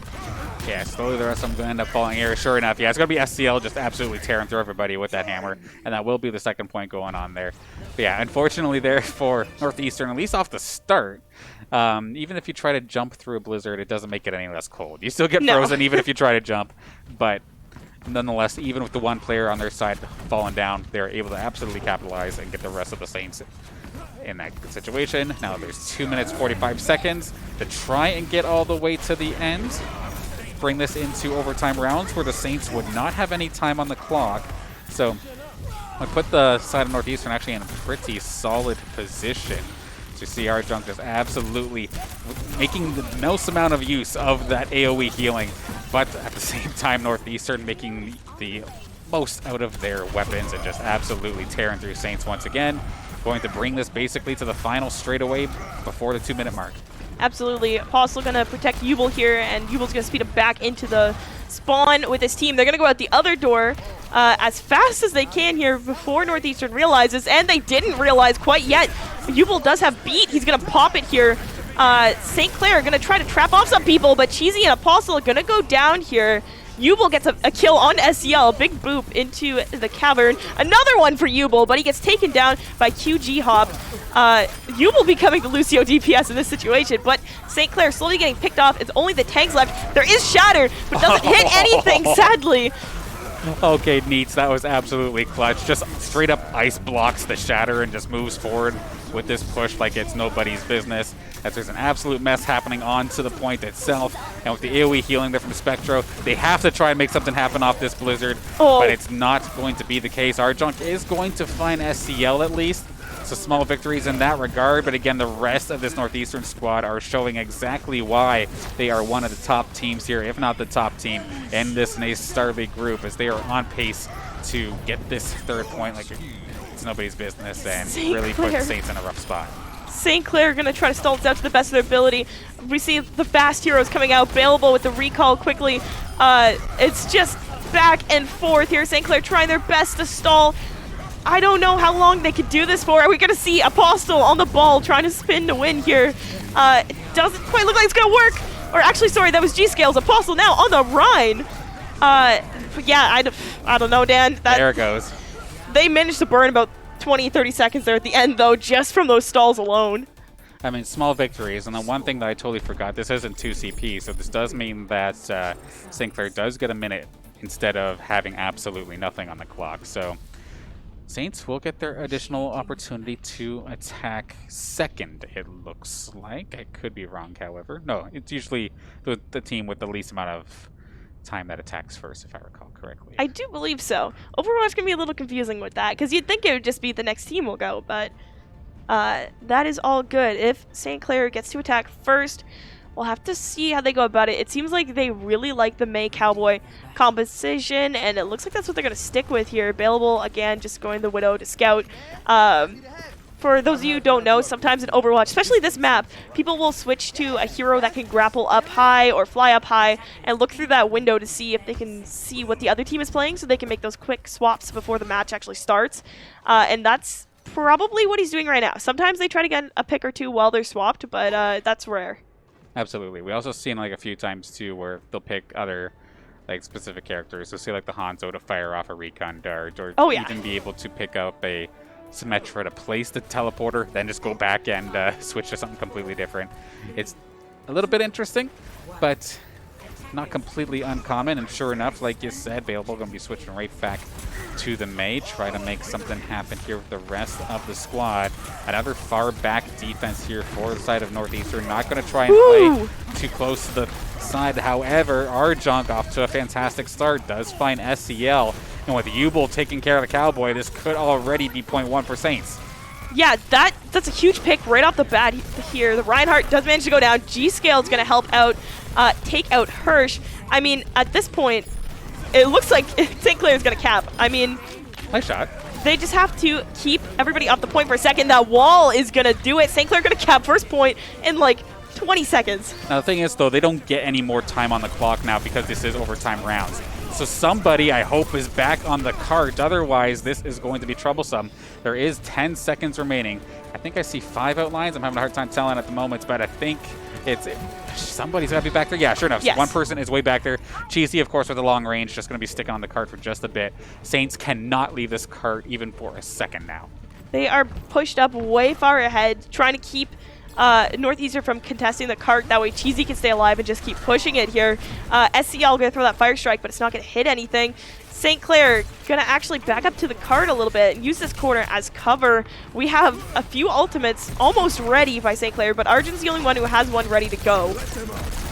Yeah, slowly the rest of them going to end up falling here. Sure enough, yeah, it's going to be SCL just absolutely tearing through everybody with that hammer, and that will be the second point going on there. But yeah, unfortunately there for Northeastern, at least off the start, even if you try to jump through a blizzard, it doesn't make it any less cold. You still get frozen even if you try to jump, but nonetheless, even with the one player on their side falling down, they're able to absolutely capitalize and get the rest of the Saints in that situation. Now there's 2 minutes 45 seconds to try and get all the way to the end. Bring this into overtime rounds where the Saints would not have any time on the clock. So I put the side of Northeastern actually in a pretty solid position. So you see our Junk just absolutely making the most amount of use of that AoE healing, but at the same time Northeastern making the most out of their weapons and just absolutely tearing through Saints once again. Going to bring this basically to the final straightaway before the 2-minute mark. Absolutely. Apostle going to protect Yubel here, and Yubel's going to speed him back into the spawn with his team. They're going to go out the other door as fast as they can here before Northeastern realizes, and they didn't realize quite yet. Yubel does have beat. He's going to pop it here. St. Clair are going to try to trap off some people, but Cheesy and Apostle are going to go down here. Yubel gets a kill on SCL, big boop into the cavern. Another one for Yubel, but he gets taken down by QG Hop. Yubel becoming the Lucio DPS in this situation, but St. Clair slowly getting picked off. It's only the tanks left. There is Shatter, but doesn't hit anything, sadly. Okay, Neats, that was absolutely clutch. Just straight up ice blocks the Shatter and just moves forward with this push like it's nobody's business. As there's an absolute mess happening onto the point itself. And with the AoE healing there from Spectro, they have to try and make something happen off this Blizzard. Oh. But it's not going to be the case. Our Junk is going to find SCL at least. So small victories in that regard. But again, the rest of this Northeastern squad are showing exactly why they are one of the top teams here, if not the top team in this NACE Star League group, as they are on pace to get this 3rd point like it's nobody's business and really put the Saints in a rough spot. St. Clair gonna try to stall this out to the best of their ability. We see the fast heroes coming out, Bailable with the recall quickly. It's just back and forth here. St. Clair trying their best to stall. I don't know how long they could do this for. Are we gonna see Apostle on the ball trying to spin to win here? It doesn't quite look like it's gonna work. Or actually, sorry, that was G-Scales. Apostle now on the Rhine. Yeah, I don't know, Dan. There it goes. They managed to burn about 20, 30 seconds there at the end, though, just from those stalls alone. I mean, small victories. And the one thing that I totally forgot, this isn't 2 CP, so this does mean that St. Clair does get a minute instead of having absolutely nothing on the clock. So Saints will get their additional opportunity to attack second, it looks like. I could be wrong, however. No, it's usually the team with the least amount of time that attacks first, if I recall correctly. I do believe so. Overwatch can be a little confusing with that, because you'd think it would just be the next team will go, but that is all good. If St. Clair gets to attack first, we'll have to see how they go about it. It seems like they really like the Mei Cowboy composition, and it looks like that's what they're going to stick with here. Bailable, again, just going the Widow to scout. For those of you who don't know, sometimes in Overwatch, especially this map, people will switch to a hero that can grapple up high or fly up high and look through that window to see if they can see what the other team is playing so they can make those quick swaps before the match actually starts. And that's probably what he's doing right now. Sometimes they try to get a pick or two while they're swapped, but that's rare. Absolutely. We also seen like a few times too where they'll pick other like specific characters. So say like the Hanzo to fire off a recon dart, or even be able to pick up a Symmetra to place the teleporter, then just go back and switch to something completely different. It's a little bit interesting, but not completely uncommon. And sure enough, like you said, Bailable going to be switching right back to the Mei, try to make something happen here with the rest of the squad. Another far back defense here for the side of Northeastern. Not going to try and play too close to the side. However, our junk off to a fantastic start does find SCL. And with Ubel taking care of the Cowboy, this could already be 0.1 for Saints. Yeah, that's a huge pick right off the bat here. The Reinhardt does manage to go down. G-Scale's going to help out, take out Hirsch. I mean, at this point, it looks like St. Clair is going to cap. I mean, nice shot. They just have to keep everybody off the point for a second. That wall is going to do it. St. Clair going to cap first point in like 20 seconds. Now, the thing is, though, they don't get any more time on the clock now because this is overtime rounds. So somebody, I hope, is back on the cart. Otherwise, this is going to be troublesome. There is 10 seconds remaining. I think I see 5 outlines. I'm having a hard time telling at the moment, but I think it's somebody's got to be back there. Yeah, sure enough. Yes. So one person is way back there. Cheesy, of course, with the long range, just going to be sticking on the cart for just a bit. Saints cannot leave this cart even for a second now. They are pushed up way far ahead, trying to keep Northeastern from contesting the cart. That way Cheesy can stay alive and just keep pushing it here. SCL going to throw that fire strike, but it's not going to hit anything. St. Clair going to actually back up to the cart a little bit and use this corner as cover. We have a few ultimates almost ready by St. Clair, but Arjun's the only one who has one ready to go.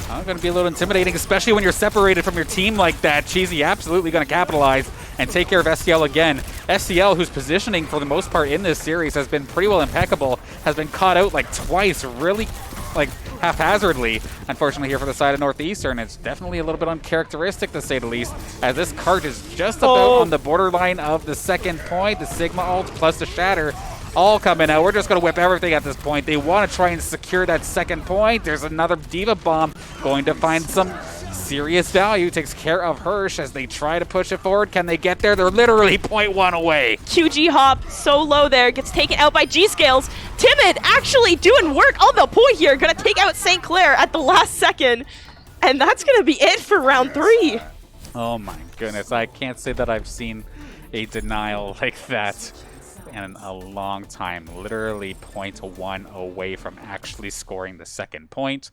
Going to be a little intimidating, especially when you're separated from your team like that. Cheesy absolutely going to capitalize and take care of SCL again. SCL, whose positioning for the most part in this series has been pretty well impeccable, has been caught out like twice, really like haphazardly. Unfortunately here for the side of Northeastern, it's definitely a little bit uncharacteristic to say the least, as this cart is just about on the borderline of the second point. The Sigma ult plus the Shatter all coming out. We're just going to whip everything at this point. They want to try and secure that second point. There's another Diva Bomb going to find some serious value. Takes care of Hirsch as they try to push it forward. Can they get there? They're literally 0.1 away. QG hop so low there. Gets taken out by G-Scales. Timid actually doing work on the point here. Going to take out St. Clair at the last second. And that's going to be it for round 3. Oh my goodness. I can't say that I've seen a denial like that in a long time. Literally 0.1 away from actually scoring the second point,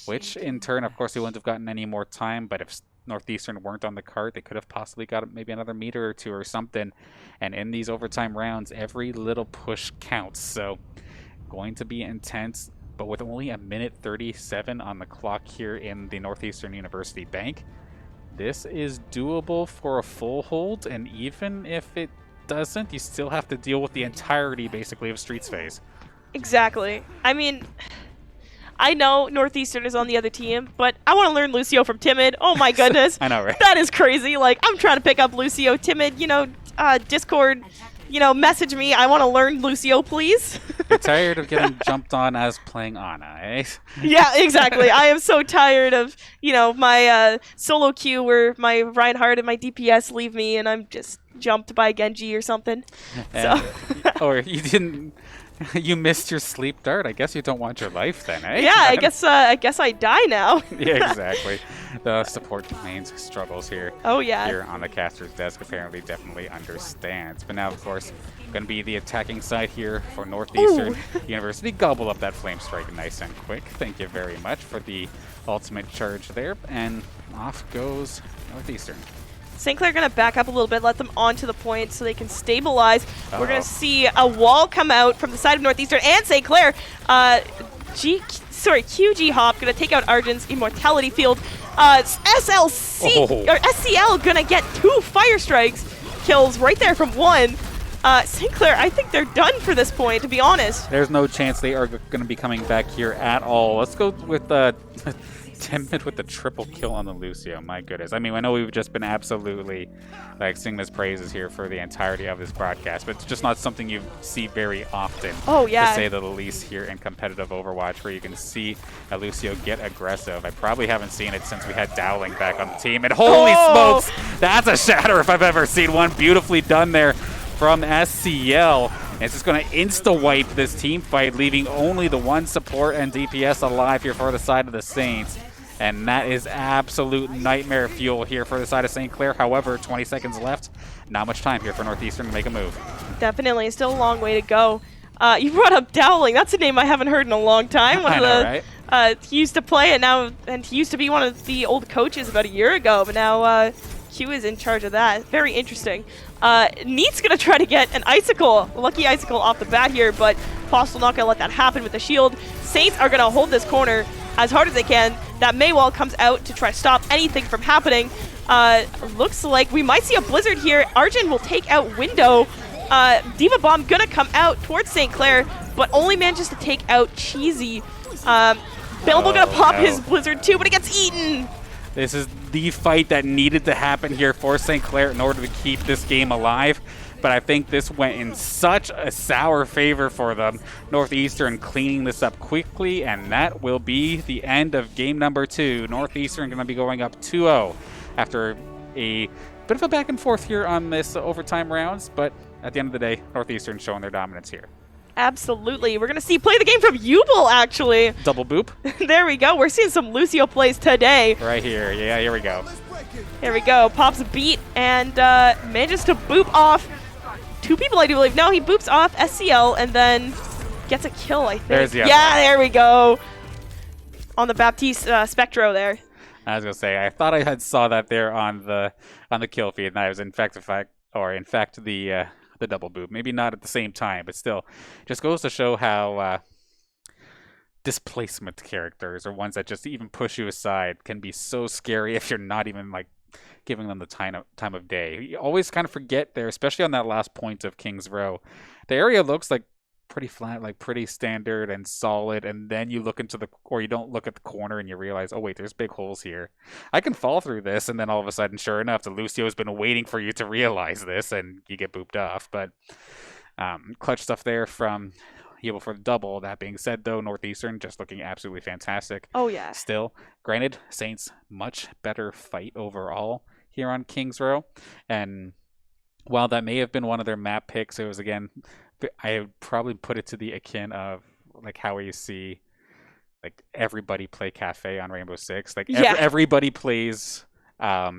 which in turn, of course, they wouldn't have gotten any more time. But if Northeastern weren't on the cart, they could have possibly got maybe another meter or two or something. And in these overtime rounds, every little push counts. So going to be intense, but with only a minute 37 on the clock here in the Northeastern University Bank, this is doable for a full hold. And even if it doesn't, you still have to deal with the entirety basically of Streets phase. Exactly. I mean, I know Northeastern is on the other team, but I want to learn Lucio from Timid. Oh my goodness. I know, right? That is crazy. Like, I'm trying to pick up Lucio. Timid, you know, Discord message me. I want to learn Lucio, please. You're tired of getting jumped on as playing Ana, eh? Yeah, exactly. I am so tired of, my solo queue where my Reinhardt and my DPS leave me and I'm just jumped by Genji or something. So. Or you missed your sleep dart. I guess you don't want your life then, eh? Yeah, I guess I die now. Yeah, exactly. The support lane's struggles here. Oh yeah. Here on the caster's desk apparently definitely understands. But now, of course, going to be the attacking side here for Northeastern University. Gobble up that flame strike nice and quick. Thank you very much for the ultimate charge there. And off goes Northeastern. St. Clair going to back up a little bit, let them onto the point so they can stabilize. We're going to see a wall come out from the side of Northeastern and St. Clair. QG Hop going to take out Arjun's Immortality Field. SCL going to get 2 Fire Strikes kills right there from 1. St. Clair, I think they're done for this point, to be honest. There's no chance they are going to be coming back here at all. Let's go with Timid with the triple kill on the Lucio. My goodness. I mean, I know we've just been absolutely singing his praises here for the entirety of this broadcast, but it's just not something you see very often. Oh, yeah. To say the least here in competitive Overwatch, where you can see a Lucio get aggressive. I probably haven't seen it since we had Dowling back on the team. And holy smokes, that's a shatter if I've ever seen one. Beautifully done there from SCL. It's just going to insta-wipe this team fight, leaving only the one support and DPS alive here for the side of the Saints. And that is absolute nightmare fuel here for the side of St. Clair. However, 20 seconds left. Not much time here for Northeastern to make a move. Definitely. Still a long way to go. You brought up Dowling. That's a name I haven't heard in a long time. I know, right? He used to play it now, and he used to be one of the old coaches about a year ago, but now Q is in charge of that. Very interesting. Neat's going to try to get an Icicle, Lucky Icicle off the bat here, but Postal not going to let that happen with the shield. Saints are going to hold this corner as hard as they can. That Maywall comes out to try to stop anything from happening. Looks like we might see a blizzard here. Arjun will take out Window. Diva Bomb gonna come out towards St. Clair, but only manages to take out Cheesy. Billable gonna pop his blizzard too, but it gets eaten. This is the fight that needed to happen here for St. Clair in order to keep this game alive. But I think this went in such a sour favor for them. Northeastern cleaning this up quickly, and that will be the end of game number 2. Northeastern going to be going up 2-0 after a bit of a back and forth here on this overtime rounds. But at the end of the day, Northeastern showing their dominance here. Absolutely. We're going to see play the game from Ubel, actually. Double boop. There we go. We're seeing some Lucio plays today. Right here. Yeah, here we go. Here we go. Pops a beat and manages to boop off 2 people, I do believe. No, he boops off SCL and then gets a kill, I think. There's the other yeah, one. There we go. On the Baptiste Spectro there. I was gonna say, I thought I had saw that there on the kill feed, and that was in fact the double boop. Maybe not at the same time, but still, just goes to show how displacement characters, or ones that just even push you aside, can be so scary if you're not even giving them the time of day. You always kind of forget there, especially on that last point of King's Row. The area looks pretty flat, pretty standard and solid, and then you look or you don't look at the corner and you realize, oh wait, there's big holes here. I can fall through this, and then all of a sudden, sure enough, the Lucio has been waiting for you to realize this, and you get booped off. But clutch stuff there from Hebel for the double. That being said, though, Northeastern just looking absolutely fantastic. Oh, yeah. Still, granted, Saints much better fight overall here on King's Row. And while that may have been one of their map picks, it was, again, I would probably put it to the akin of how we see everybody play Cafe on Rainbow Six. Everybody plays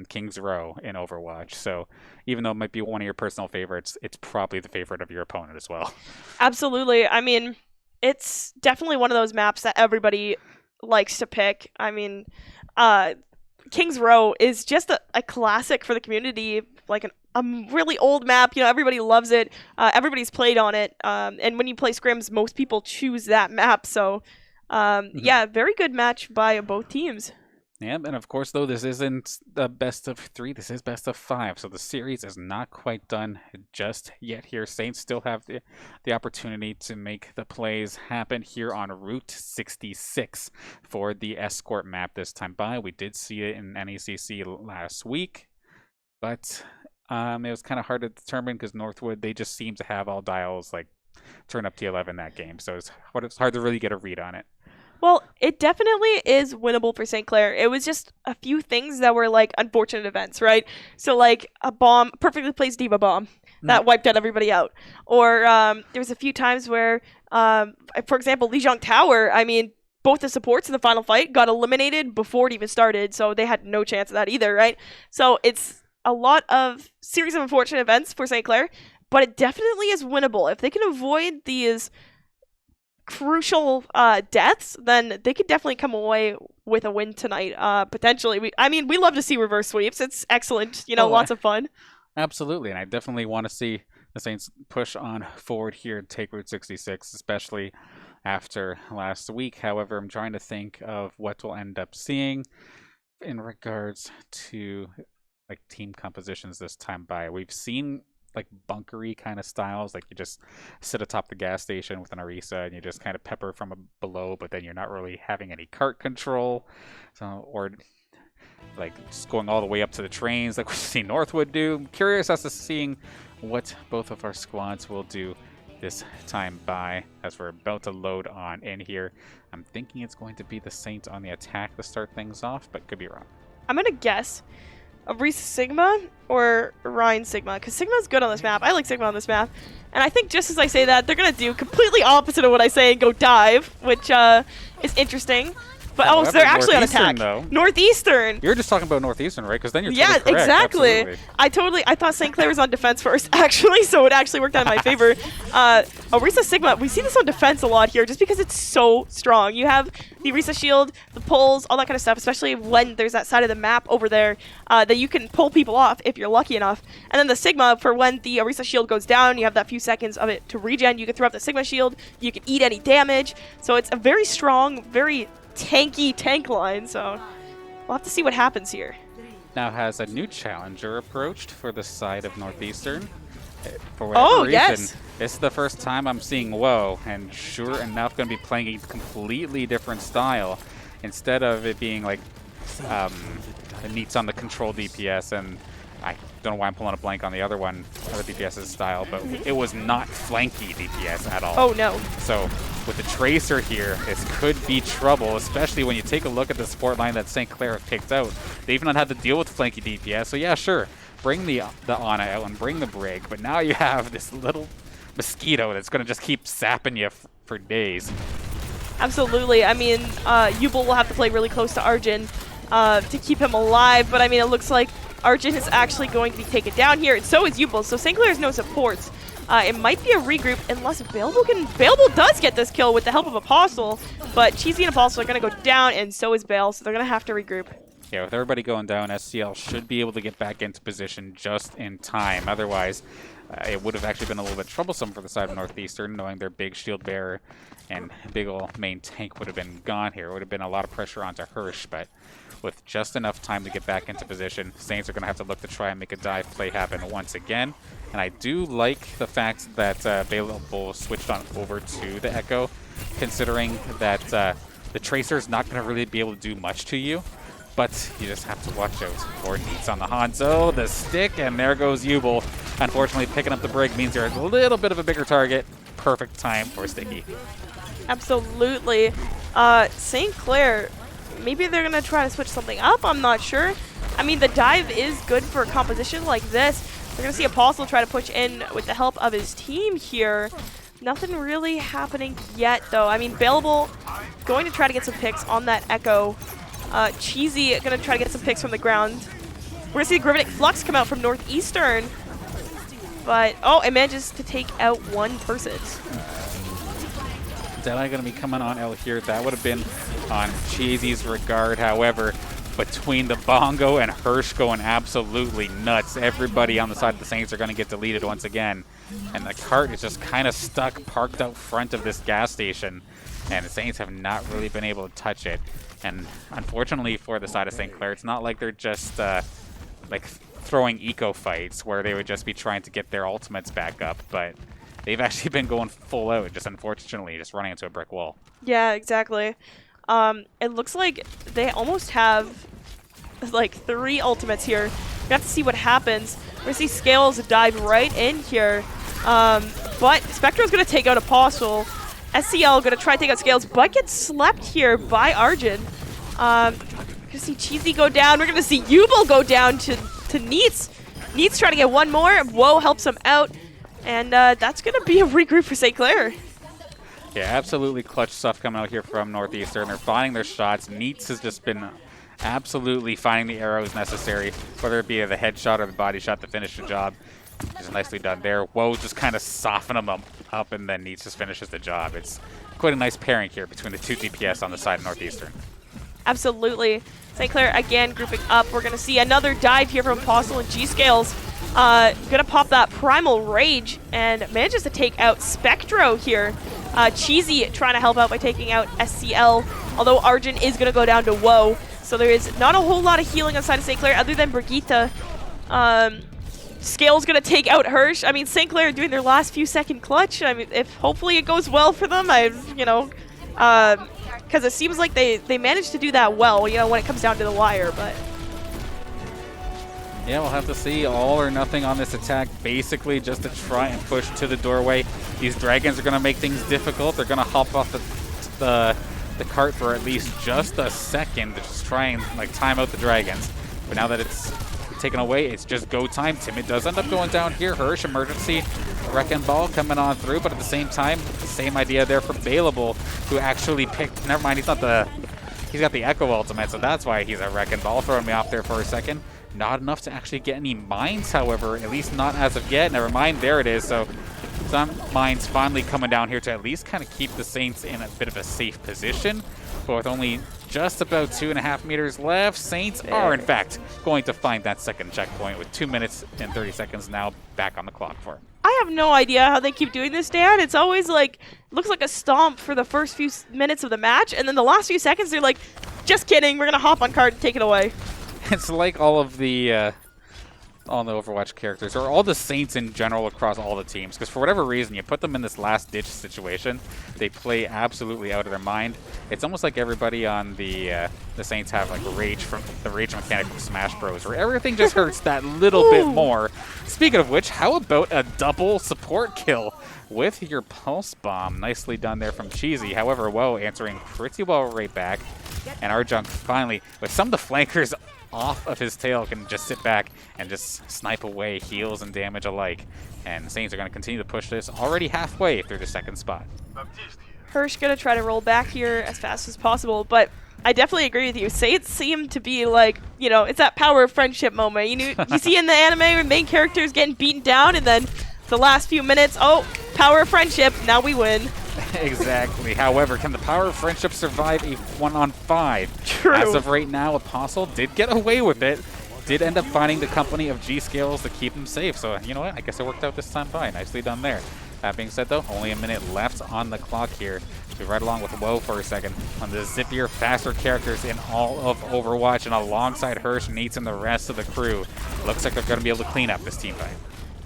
King's Row in Overwatch. So even though it might be one of your personal favorites, it's probably the favorite of your opponent as well. Absolutely. I mean, it's definitely one of those maps that everybody likes to pick. I mean, King's Row is just a classic for the community, a really old map. Everybody loves it. Everybody's played on it. And when you play scrims, most people choose that map. So, yeah, very good match by both teams. Yeah, and of course, though, this isn't the best of 3. This is best of 5. So the series is not quite done just yet here. Saints still have the opportunity to make the plays happen here on Route 66 for the escort map this time by. We did see it in NACC last week, but It was kind of hard to determine because Northwood, they just seem to have all dials like turn up to 11 that game, so it's hard to really get a read on it. Well, it definitely is winnable for St. Clair. It was just a few things that were like unfortunate events, right? So like a bomb, perfectly placed Diva bomb that wiped out everybody out. Or there was a few times where, for example, Lijiang Tower, I mean, both the supports in the final fight got eliminated before it even started, so they had no chance of that either, right? So it's a lot of series of unfortunate events for St. Clair, but it definitely is winnable. If they can avoid these crucial deaths, then they could definitely come away with a win tonight. Potentially, we love to see reverse sweeps. It's excellent. Lots of fun. Absolutely, and I definitely want to see the Saints push on forward here, take Route 66, especially after last week. However, I'm trying to think of what we'll end up seeing in regards to like team compositions this time by. We've seen like bunkery kind of styles, like you just sit atop the gas station with an Orisa and you just kind of pepper from below, but then you're not really having any cart control, or like just going all the way up to the trains like we've seen Northwood do. I'm curious as to seeing what both of our squads will do this time by as we're about to load on in here. I'm thinking it's going to be the Saints on the attack to start things off, but could be wrong. I'm gonna guess Orisa Sigma or Ryan Sigma, because Sigma's good on this map. I like Sigma on this map. And I think just as I say that, they're going to do completely opposite of what I say and go dive, which is interesting. But so they're actually on attack. Though. Northeastern. You're just talking about Northeastern, right? Because then you're totally correct. Exactly. Absolutely. I thought St. Clair was on defense first, actually, so it actually worked out in my favor. Orisa Sigma, we see this on defense a lot here, just because it's so strong. You have the Orisa shield, the pulls, all that kind of stuff, especially when there's that side of the map over there that you can pull people off if you're lucky enough. And then the Sigma, for when the Orisa shield goes down, you have that few seconds of it to regen. You can throw up the Sigma shield, you can eat any damage. So it's a very strong, very tanky tank line, so we'll have to see what happens here. Now has a new challenger approached for the side of Northeastern. For whatever reason, yes. This is the first time I'm seeing Woe, and sure enough, going to be playing a completely different style. Instead of it being like it meets on the control DPS, and I don't know why I'm pulling a blank on the other one, other DPS's style, but it was not flanky DPS at all. Oh no. So with the Tracer here, this could be trouble, especially when you take a look at the support line that St. Clair have picked out. They've not had to deal with flanky DPS, so yeah, sure, bring the Ana out and bring the Brig, but now you have this little mosquito that's going to just keep sapping you for days. Absolutely. I mean, Yubel will have to play really close to Arjun to keep him alive, but I mean, it looks like Arjun is actually going to be taken down here, and so is Yubel, so St. Clair has no supports. It might be a regroup unless Balebul does get this kill with the help of Apostle, but Cheesy and Apostle are going to go down, and so is Bale, so they're going to have to regroup. Yeah, with everybody going down, SCL should be able to get back into position just in time. Otherwise, it would have actually been a little bit troublesome for the side of Northeastern, knowing their big shield bearer and big ol' main tank would have been gone here. It would have been a lot of pressure onto Hirsch, but with just enough time to get back into position, Saints are going to have to look to try and make a dive play happen once again. And I do like the fact that Balebul switched on over to the Echo, considering that the Tracer's not going to really be able to do much to you, but you just have to watch out for Neats on the Hanzo, the stick, and there goes Yubel. Unfortunately, picking up the Brig means you're a little bit of a bigger target. Perfect time for Sticky. Absolutely. St. Clair, maybe they're going to try to switch something up, I'm not sure. I mean, the dive is good for a composition like this. We're going to see Apostle try to push in with the help of his team here. Nothing really happening yet, though. I mean, Balebul going to try to get some picks on that Echo. Cheesy going to try to get some picks from the ground. We're going to see the Grivetic Flux come out from Northeastern. But, oh, it manages to take out one person. Deadeye going to be coming on L here. That would have been on Cheesy's regard. However, between the Bongo and Hirsch going absolutely nuts, everybody on the side of the Saints are going to get deleted once again. And the cart is just kind of stuck, parked out front of this gas station. And the Saints have not really been able to touch it. And unfortunately for the side of St. Clair, it's not like they're just like throwing eco fights where they would just be trying to get their ultimates back up. But they've actually been going full out, just unfortunately, just running into a brick wall. Yeah, exactly. It looks like they almost have like 3 ultimates here. have to see what happens. We're going to see Scales dive right in here. But Spectro's going to take out Apostle. SCL going to try to take out Scales, but gets slept here by Arjun. We're going to see Cheesy go down. We're going to see Yubel go down to NACE. NACE trying to get one more. Woe helps him out. And that's going to be a regroup for St. Clair. Yeah, absolutely clutch stuff coming out here from Northeastern. They're finding their shots. NACE has just been absolutely finding the arrows necessary, whether it be the headshot or the body shot to finish the job. Just nicely done there. Woe just kind of softening them up, and then NACE just finishes the job. It's quite a nice pairing here between the two DPS on the side of Northeastern. Absolutely. St. Clair again grouping up. We're going to see another dive here from Apostle and G-Scales. Gonna pop that Primal Rage and manages to take out Spectro here. Cheesy trying to help out by taking out SCL, although Arjun is gonna go down to Woe. So there is not a whole lot of healing on the side of St. Clair other than Brigitte. Scale's gonna take out Hirsch. I mean, St. Clair doing their last few second clutch. I mean, if hopefully it goes well for them, because it seems like they managed to do that well, when it comes down to the wire, but. Yeah, we'll have to see. All or nothing on this attack, basically just to try and push to the doorway. These dragons are going to make things difficult. They're going to hop off the cart for at least just a second to just try and time out the dragons. But now that it's taken away, it's just go time. Timid does end up going down here. Hirsch, emergency Wrecking Ball coming on through, but at the same time, same idea there for Bailable, who actually picked, never mind, he's got the Echo ultimate, so that's why he's a Wrecking Ball, throwing me off there for a second. Not enough to actually get any mines, however, at least not as of yet. Never mind, there it is. So some mines finally coming down here to at least kind of keep the Saints in a bit of a safe position. But with only just about 2.5 meters left, Saints are in fact going to find that second checkpoint with 2 minutes and 30 seconds now back on the clock for them. I have no idea how they keep doing this, Dan. It's always looks like a stomp for the first few minutes of the match, and then the last few seconds they're like, just kidding, we're gonna hop on card and take it away. It's like all the Overwatch characters, or all the Saints in general across all the teams, because for whatever reason, you put them in this last-ditch situation, they play absolutely out of their mind. It's almost like everybody on the Saints have rage from the rage mechanic from Smash Bros, where everything just hurts that little bit more. Speaking of which, how about a double support kill with your Pulse Bomb? Nicely done there from Cheesy. However, Woe answering pretty well right back, and Arjunk finally, with some of the flankers off of his tail, can just sit back and just snipe away heals and damage alike. And the Saints are going to continue to push this already halfway through the second spot. Hirsch going to try to roll back here as fast as possible, but I definitely agree with you. Saints seem to be it's that power of friendship moment. You see in the anime where main characters getting beaten down, and then the last few minutes, oh, power of friendship, now we win. Exactly. However, can the power of friendship survive a 1-on-5? True. As of right now, Apostle did get away with it. Did end up finding the company of G-Scales to keep him safe. So, you know what? I guess it worked out this time by. Nicely done there. That being said, though, only a minute left on the clock here. We'll be right along with Woe for a second. One of the zippier, faster characters in all of Overwatch, and alongside Hirsch, NACE, and the rest of the crew. Looks like they're going to be able to clean up this team fight.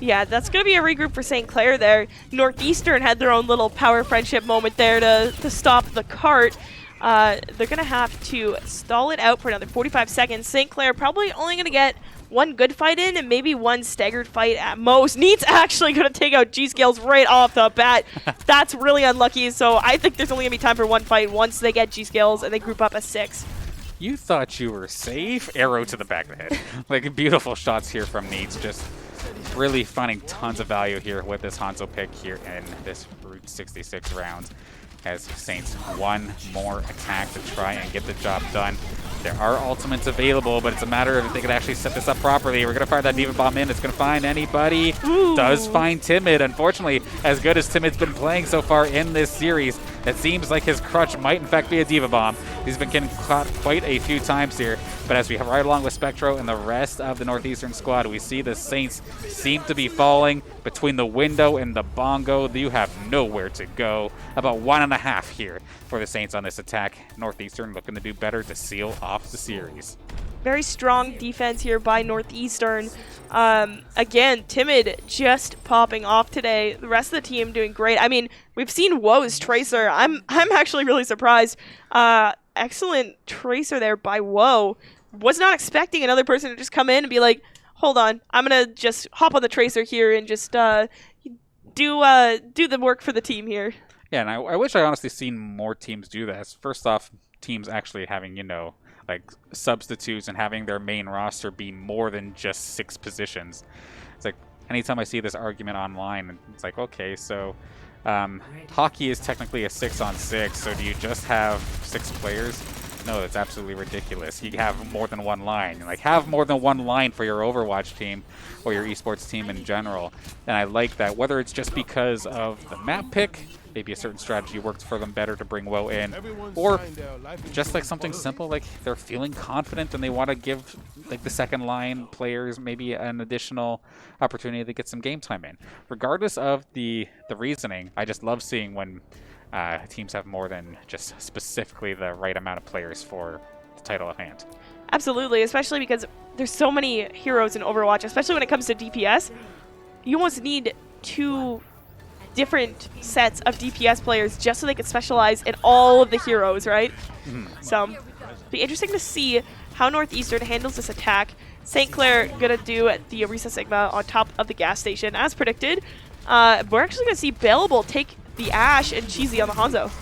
Yeah, that's going to be a regroup for St. Clair there. Northeastern had their own little power friendship moment there to stop the cart. They're going to have to stall it out for another 45 seconds. St. Clair probably only going to get one good fight in and maybe one staggered fight at most. NACE actually going to take out G-Scales right off the bat. That's really unlucky, so I think there's only going to be time for one fight once they get G-Scales and they group up as 6. You thought you were safe? Arrow to the back of the head. Beautiful shots here from NACE. Just really finding tons of value here with this Hanzo pick here in this Route 66 round. As Saints one more attack to try and get the job done. There are ultimates available, but it's a matter of if they could actually set this up properly. We're going to fire that Diva Bomb in. It's going to find anybody. Ooh. Does find Timid. Unfortunately, as good as Timid's been playing so far in this series, it seems like his crutch might in fact be a Diva Bomb. He's been getting caught quite a few times here, but as we have right along with Spectro and the rest of the Northeastern squad, we see the Saints seem to be falling between the window and the bongo. You have nowhere to go. About 1.5 here for the Saints on this attack. Northeastern looking to do better to seal off the series. Very strong defense here by Northeastern. Again, Timid just popping off today. The rest of the team doing great. I mean, we've seen Woe's Tracer. I'm actually really surprised. Excellent Tracer there by Woe. Was not expecting another person to just come in and be like, hold on. I'm gonna just hop on the Tracer here and just do the work for the team here. Yeah, and I wish I honestly seen more teams do that. First off, teams actually having, like substitutes and having their main roster be more than just 6 positions. It's like anytime I see this argument online, it's like, okay, so hockey is technically a 6-on-6, so do you just have 6 players? No, that's absolutely ridiculous. You have more than one line. Like, have more than one line for your Overwatch team or your esports team in general. And I like that, whether it's just because of the map pick, maybe a certain strategy worked for them better to bring WoW in, or just like something simple, like they're feeling confident and they want to give like the second line players maybe an additional opportunity to get some game time in. Regardless of the reasoning, I just love seeing when teams have more than just specifically the right amount of players for the title at hand. Absolutely, especially because there's so many heroes in Overwatch, especially when it comes to DPS. You almost need 2 different sets of DPS players just so they can specialize in all of the heroes, right? So, it'll be interesting to see how Northeastern handles this attack. St. Clair gonna do the Orisa Sigma on top of the gas station, as predicted. We're actually gonna see Bailable take the Ashe and Cheesy on the Hanzo.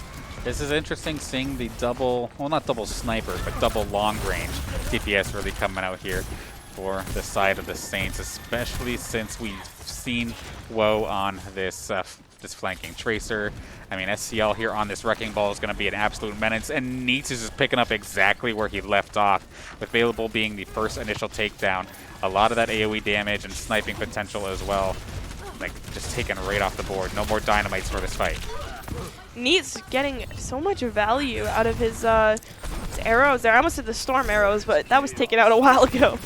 This is interesting seeing the double, well, not double sniper, but double long range DPS really coming out here for the side of the Saints, especially since we've seen WoW on this this flanking Tracer. I mean, SCL here on this Wrecking Ball is going to be an absolute menace, and NACE is just picking up exactly where he left off, with Available being the first initial takedown. A lot of that AoE damage and sniping potential as well, like just taken right off the board. No more dynamites for this fight. NACE getting so much value out of his arrows there. I almost did the storm arrows, but that was taken out a while ago.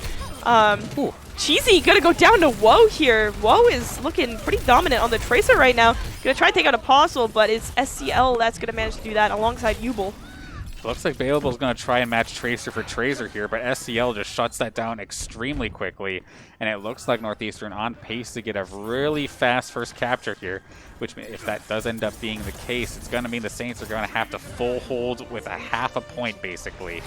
Cheesy gonna go down to Woe here. Woe is looking pretty dominant on the Tracer right now. Gonna try to take out Apostle, but it's SCL that's gonna manage to do that alongside Ubel. Looks like Bailable is going to try and match Tracer for Tracer here, but SCL just shuts that down extremely quickly, and it looks like Northeastern on pace to get a really fast first capture here, which if that does end up being the case, it's going to mean the Saints are going to have to full hold with a half a point basically,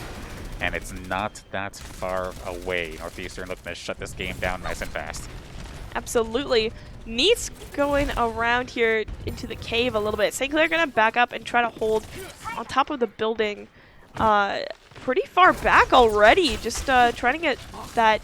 and it's not that far away. Northeastern looking to shut this game down nice and fast. Absolutely. NACE going around here into the cave a little bit. St. Clair gonna back up and try to hold on top of the building pretty far back already. Just trying to get that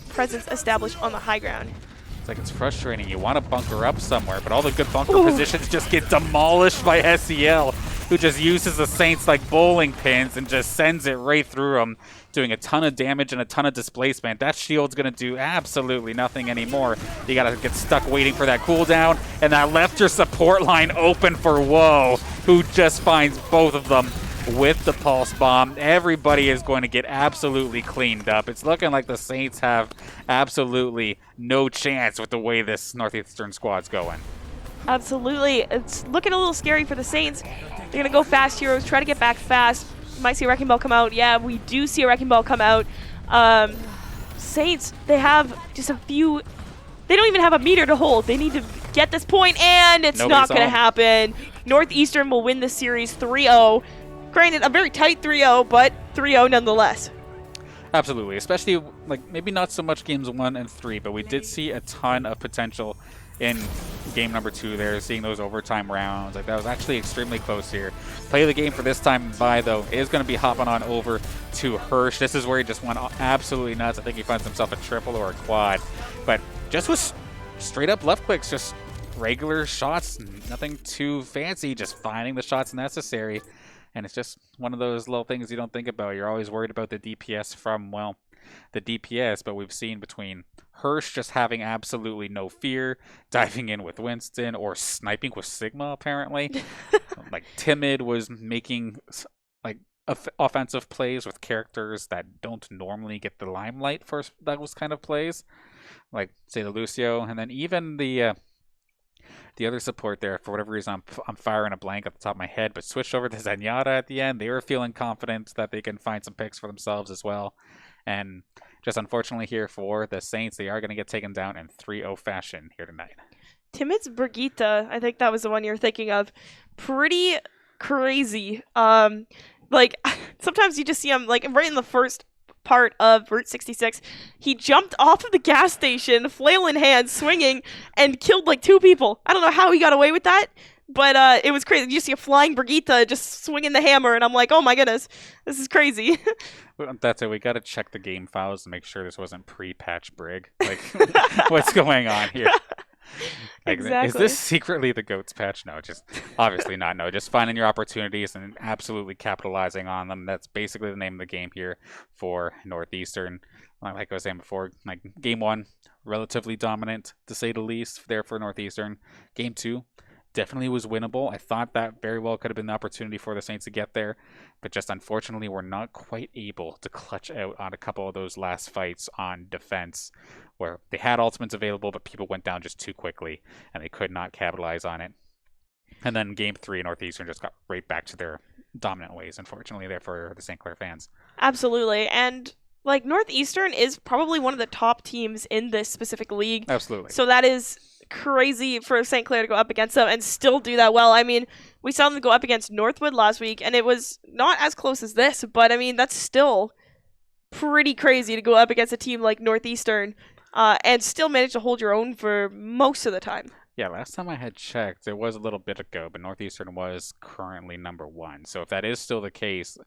presence established on the high ground. It's like it's frustrating. You want to bunker up somewhere, but all the good bunker positions just get demolished by SCL, who just uses the Saints like bowling pins and just sends it right through them, doing a ton of damage and a ton of displacement. That shield's going to do absolutely nothing anymore. You got to get stuck waiting for that cooldown, and that left your support line open for Woe, who just finds both of them with the pulse bomb. Everybody is going to get absolutely cleaned up. It's looking like the Saints have absolutely no chance with the way this Northeastern squad's going. Absolutely. It's looking a little scary for the Saints. They're going to go fast heroes, try to get back fast. Might see a Wrecking Ball come out. Yeah, we do see a Wrecking Ball come out. Saints, they have just a few... They don't even have a meter to hold. They need to get this point, and it's not going to happen. Northeastern will win this series 3-0. Granted, a very tight 3-0, but 3-0 nonetheless. Absolutely, especially like maybe not so much games 1 and 3, but we did see a ton of potential in game number 2 there, seeing those overtime rounds. Like that was actually extremely close here. Play of the game for this time by, though, is going to be hopping on over to Hirsch. This is where he just went absolutely nuts. I think he finds himself a triple or a quad, but just with straight up left clicks, just regular shots, nothing too fancy, just finding the shots necessary. And it's just one of those little things you don't think about. You're always worried about the DPS from, well, the DPS, but we've seen between Hirsch just having absolutely no fear, diving in with Winston, or sniping with Sigma, apparently. Like, Timid was making, like, offensive plays with characters that don't normally get the limelight for those kind of plays. Like, say, the Lucio, and then even the other support there, for whatever reason, I'm firing a blank at the top of my head, but switched over to Zenyatta at the end. They were feeling confident that they can find some picks for themselves as well. And just unfortunately here for the Saints, they are going to get taken down in 3-0 fashion here tonight. Timid's Brigitte, I think that was the one you're thinking of. Pretty crazy. Like, sometimes you just see him, like, right in the first part of Route 66. He jumped off of the gas station, flail in hand, swinging, and killed like 2 people. I don't know how he got away with that, but it was crazy. You see a flying Brigitte just swinging the hammer, and I'm like, oh my goodness, this is crazy. That's it. We got to check the game files to make sure this wasn't pre-patch Brig. Like, what's going on here? Like, Exactly. Is this secretly the GOATS patch? No, just obviously not. No, just finding your opportunities and absolutely capitalizing on them. That's basically the name of the game here for Northeastern. Like I was saying before, like game 1, relatively dominant to say the least there for Northeastern. Game 2, definitely was winnable. I thought that very well could have been the opportunity for the Saints to get there, but just unfortunately we're not quite able to clutch out on a couple of those last fights on defense where they had ultimates available, but people went down just too quickly and they could not capitalize on it. And then game 3, Northeastern just got right back to their dominant ways, unfortunately, there for the St. Clair fans. Absolutely. And like Northeastern is probably one of the top teams in this specific league. Absolutely. So that is crazy for St. Clair to go up against them and still do that well. I mean, we saw them go up against Northwood last week, and it was not as close as this, but I mean, that's still pretty crazy to go up against a team like Northeastern and still manage to hold your own for most of the time. Yeah, last time I had checked, it was a little bit ago, but Northeastern was currently number 1. So if that is still the case,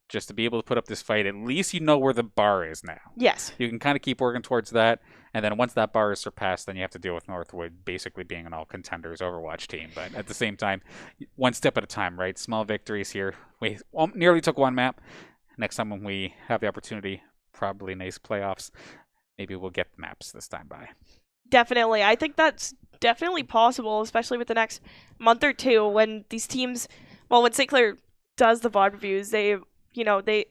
just to be able to put up this fight, at least you know where the bar is now. Yes. You can kind of keep working towards that, and then once that bar is surpassed, then you have to deal with Northwood basically being an all-contenders Overwatch team. But at the same time, one step at a time, right? Small victories here. We nearly took 1 map. Next time when we have the opportunity, probably NACE playoffs, maybe we'll get the maps this time by. Definitely. I think that's definitely possible, especially with the next month or two when these teams, well, when St. Clair does the VOD reviews, they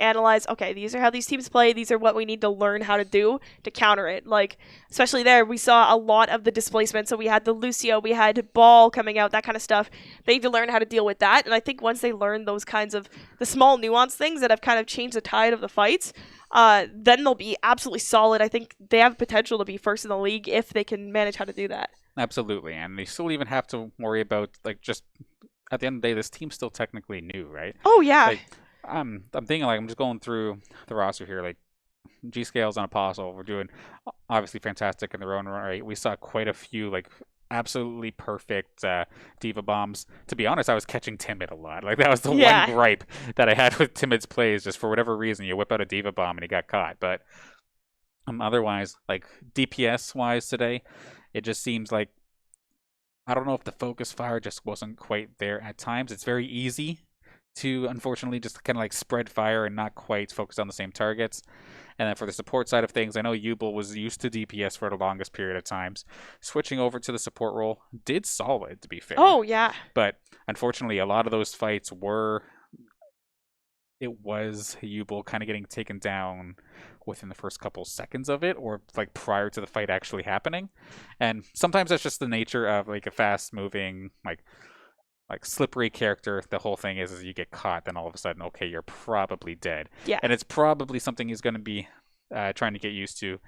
analyze, okay, these are how these teams play, these are what we need to learn how to do to counter it. Like, especially there, we saw a lot of the displacement. So we had the Lucio, we had Ball coming out, that kind of stuff. They need to learn how to deal with that. And I think once they learn those kinds of the small nuance things that have kind of changed the tide of the fights, then they'll be absolutely solid. I think they have potential to be first in the league if they can manage how to do that. Absolutely. And they still even have to worry about, like, just at the end of the day, this team's still technically new, right? Oh, yeah. Like, I'm thinking, like, I'm just going through the roster here, like G-Scales and Apostle were doing obviously fantastic in their own right. We saw quite a few, like, absolutely perfect diva bombs. To be honest, I was catching Timid a lot. Like, that was the one gripe that I had with Timid's plays. Just for whatever reason, you whip out a diva bomb and he got caught. But otherwise, like, DPS-wise today, it just seems like, I don't know if the focus fire just wasn't quite there at times. It's very easy to, unfortunately, just kind of like spread fire and not quite focus on the same targets. And then for the support side of things, I know Ubel was used to DPS for the longest period of times. Switching over to the support role did solid, to be fair. Oh, yeah. But unfortunately, a lot of those fights was Ubel kind of getting taken down within the first couple seconds of it, or like prior to the fight actually happening. And sometimes that's just the nature of like a fast moving, like slippery character. The whole thing is you get caught, then all of a sudden, okay, you're probably dead. Yeah. And it's probably something he's going to be trying to get used to,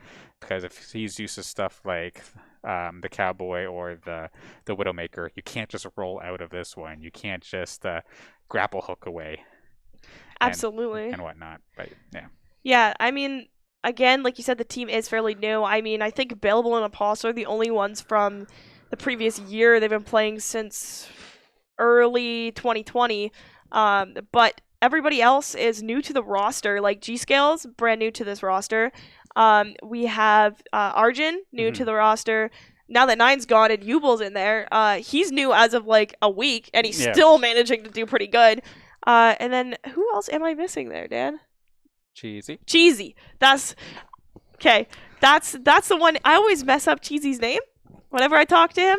because if he's used to stuff like the Cowboy or the Widowmaker, you can't just roll out of this one. You can't just grapple hook away. Absolutely. And whatnot. But yeah. Yeah, I mean, again, like you said, the team is fairly new. I mean, I think Bellable and Apostle are the only ones from the previous year. They've been playing since early 2020, but everybody else is new to the roster. Like G-Scales, brand new to this roster. We have Arjun, new to the roster. Now that Nine's gone and Ubel's in there, he's new as of like a week, and he's still managing to do pretty good. And then who else am I missing there, Dan? Cheesy. That's okay. That's the one. I always mess up Cheesy's name whenever I talk to him,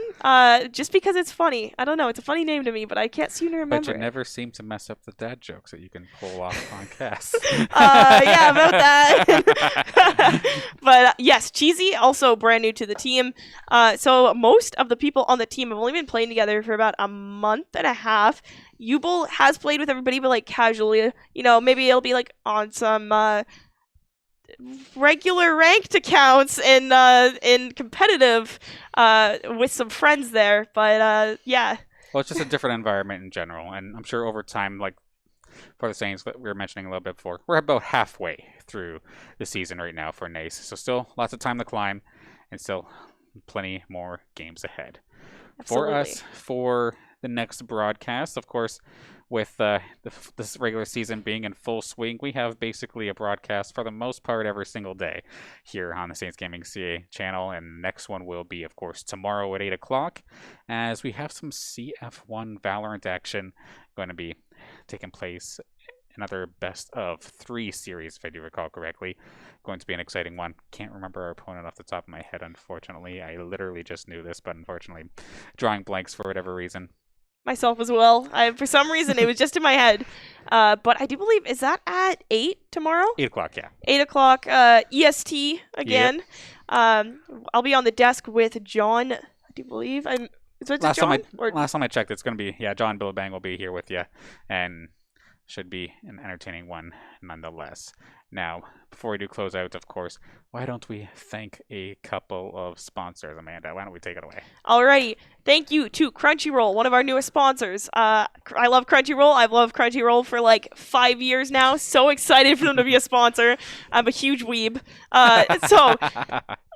just because it's funny. I don't know. It's a funny name to me, but I can't seem to remember. But you never seem to mess up the dad jokes that you can pull off on cast. Yeah, about that. But yes, Cheesy, also brand new to the team. So most of the people on the team have only been playing together for about a month and a half. Ubel has played with everybody, but like casually. You know, maybe it'll be like on some regular ranked accounts in competitive with some friends there, but yeah. Well, it's just a different environment in general, and I'm sure over time, like for the Saints that we were mentioning a little bit before, we're about halfway through the season right now for NACE. So still lots of time to climb, and still plenty more games ahead. Absolutely. For us, for the next broadcast, of course, with this regular season being in full swing, we have basically a broadcast for the most part every single day here on the Saints Gaming CA channel. And the next one will be, of course, tomorrow at 8 o'clock, as we have some CF1 Valorant action going to be taking place. Another best of 3 series, if I do recall correctly. Going to be an exciting one. Can't remember our opponent off the top of my head, unfortunately. I literally just knew this, but unfortunately drawing blanks for whatever reason. Myself as well. For some reason, it was just in my head. But I do believe, is that at 8 tomorrow? 8 o'clock, yeah. 8 o'clock EST again. Yep. I'll be on the desk with John, I do believe. Last time I checked, it's going to be, John Billabang will be here with you. And should be an entertaining one nonetheless. Now, before we do close out, of course, why don't we thank a couple of sponsors, Amanda? Why don't we take it away? Alrighty. Thank you to Crunchyroll, one of our newest sponsors. I love Crunchyroll. I've loved Crunchyroll for like 5 years now. So excited for them to be a sponsor. I'm a huge weeb. So,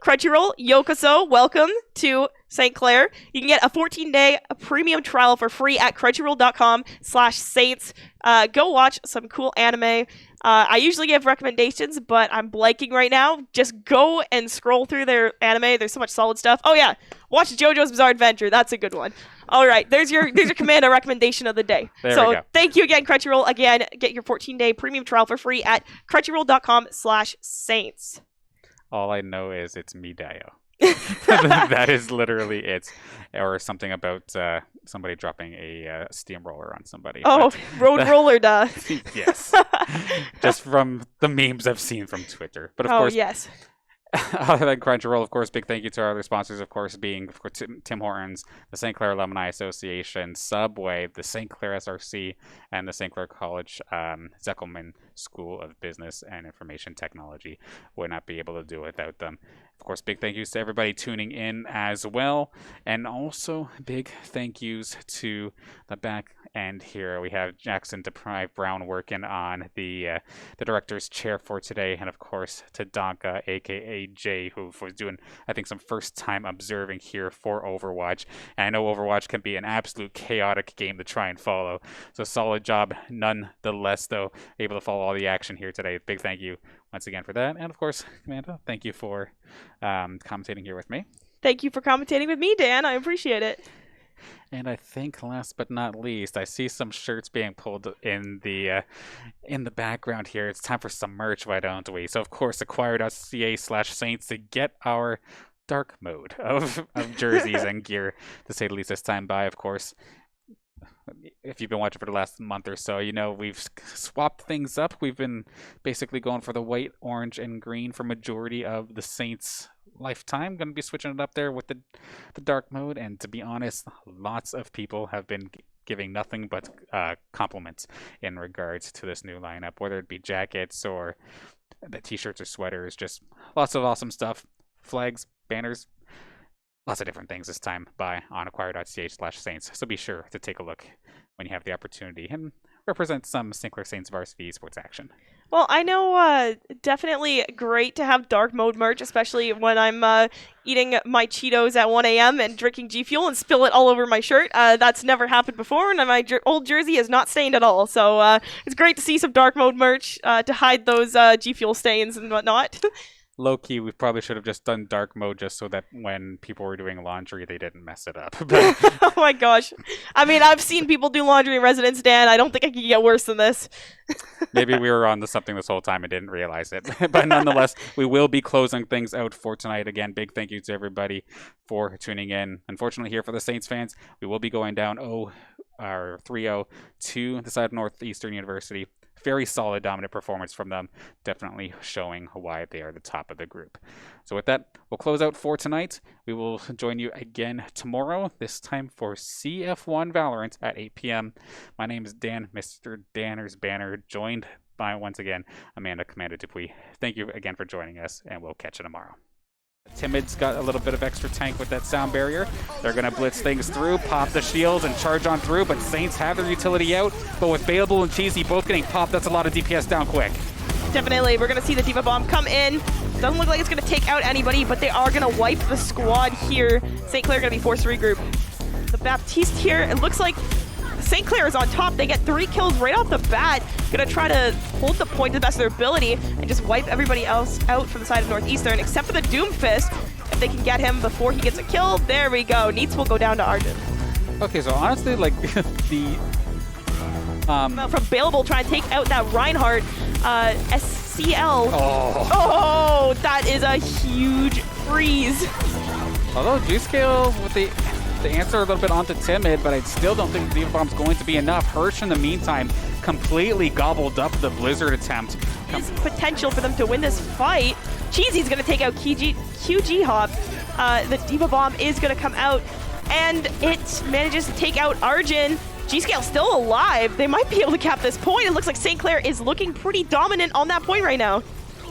Crunchyroll, yokoso, welcome to St. Clair. You can get a 14-day premium trial for free at crunchyroll.com/saints. Go watch some cool anime. I usually give recommendations, but I'm blanking right now. Just go and scroll through their anime. There's so much solid stuff. Oh yeah, watch JoJo's Bizarre Adventure. That's a good one. All right, there's your Commando recommendation of the day. There we go. Thank you again, Crunchyroll. Again, get your 14-day premium trial for free at crunchyroll.com/saints. All I know is it's Midayo. That is literally it. Or something about somebody dropping a steamroller on somebody. Oh, road roller, duh. Yes. Just from the memes I've seen from Twitter. But of course, yes. Other than Crunchyroll, of course, big thank you to our other sponsors, of course, being of course, Tim Hortons, the St. Clair Alumni Association, Subway, the St. Clair SRC, and the St. Clair College Zeckelman School of Business and Information Technology. Would not be able to do it without them. Of course, big thank yous to everybody tuning in as well. And also big thank yous to the back end here. We have Jackson Deprive Brown working on the director's chair for today. And of course, to Donka, aka Jay, who was doing, I think, some first time observing here for Overwatch. And I know Overwatch can be an absolute chaotic game to try and follow. So solid job nonetheless, though, able to follow all the action here today. Big thank you once again for that. And of course, Amanda, thank you for commentating here with me. Thank you for commentating with me, Dan. I appreciate it. And I think last but not least, I see some shirts being pulled in the background here. It's time for some merch, why don't we? So of course, acquire.ca/saints to get our dark mode of jerseys and gear, to say the least, this time by, of course. If you've been watching for the last month or so, you know we've swapped things up. We've been basically going for the white, orange, and green for majority of the Saints lifetime. Going to be switching it up there with the dark mode, and to be honest, lots of people have been giving nothing but compliments in regards to this new lineup, whether it be jackets or the t-shirts or sweaters. Just lots of awesome stuff. Flags, banners, lots of different things this time by on acquire.ca/saints. So be sure to take a look when you have the opportunity and represent some St. Clair Saints varsity sports action. Well, I know definitely great to have dark mode merch, especially when I'm eating my Cheetos at 1 a.m. and drinking G Fuel and spill it all over my shirt. That's never happened before, and my old jersey is not stained at all. So it's great to see some dark mode merch to hide those G Fuel stains and whatnot. Low-key, we probably should have just done dark mode just so that when people were doing laundry, they didn't mess it up. Oh my gosh. I mean, I've seen people do laundry in residence, Dan. I don't think I can get worse than this. Maybe we were on to something this whole time and didn't realize it. But nonetheless, we will be closing things out for tonight. Again, big thank you to everybody for tuning in. Unfortunately, here for the Saints fans, we will be going down 3-0 to the side of Northeastern University. Very solid, dominant performance from them. Definitely showing why they are the top of the group. So with that, we'll close out for tonight. We will join you again tomorrow, this time for CF1 Valorant at 8 p.m. My name is Dan, Mr. Danner's Banner, joined by, once again, Amanda Commander Dupuis. Thank you again for joining us, and we'll catch you tomorrow. Timid's got a little bit of extra tank with that sound barrier. They're going to blitz things through, pop the shields, and charge on through, but Saints have their utility out. But with Bailable and Cheesy both getting popped, that's a lot of DPS down quick. Definitely. We're going to see the Diva Bomb come in. Doesn't look like it's going to take out anybody, but they are going to wipe the squad here. St. Clair going to be forced to regroup. The Baptiste here, it looks like St. Clair is on top. They get 3 kills right off the bat. Gonna try to hold the point to the best of their ability and just wipe everybody else out from the side of Northeastern, except for the Doomfist. If they can get him before he gets a kill, there we go. NACE will go down to Arjun. Okay, so honestly, like, the... From Baleable trying to take out that Reinhardt SCL. Oh, that is a huge freeze. Although G-Scale with the answer a little bit onto Timid, but I still don't think the Diva Bomb's going to be enough. Hirsch, in the meantime, completely gobbled up the Blizzard attempt. There's potential for them to win this fight. Cheesy's going to take out QG Hop. The Diva Bomb is going to come out, and it manages to take out Arjun. G-Scale still alive. They might be able to cap this point. It looks like St. Clair is looking pretty dominant on that point right now.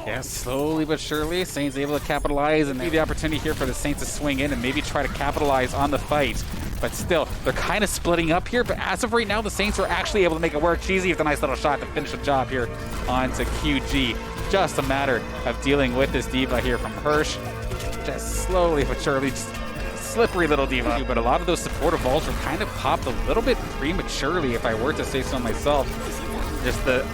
Yeah, slowly but surely, Saints able to capitalize, and maybe the opportunity here for the Saints to swing in and maybe try to capitalize on the fight. But still, they're kind of splitting up here, but as of right now, the Saints are actually able to make it work. Cheesy with a nice little shot to finish the job here onto QG. Just a matter of dealing with this Diva here from Hirsch. Just slowly but surely, just slippery little Diva. But a lot of those supportive balls were kind of popped a little bit prematurely, if I were to say so myself. Just the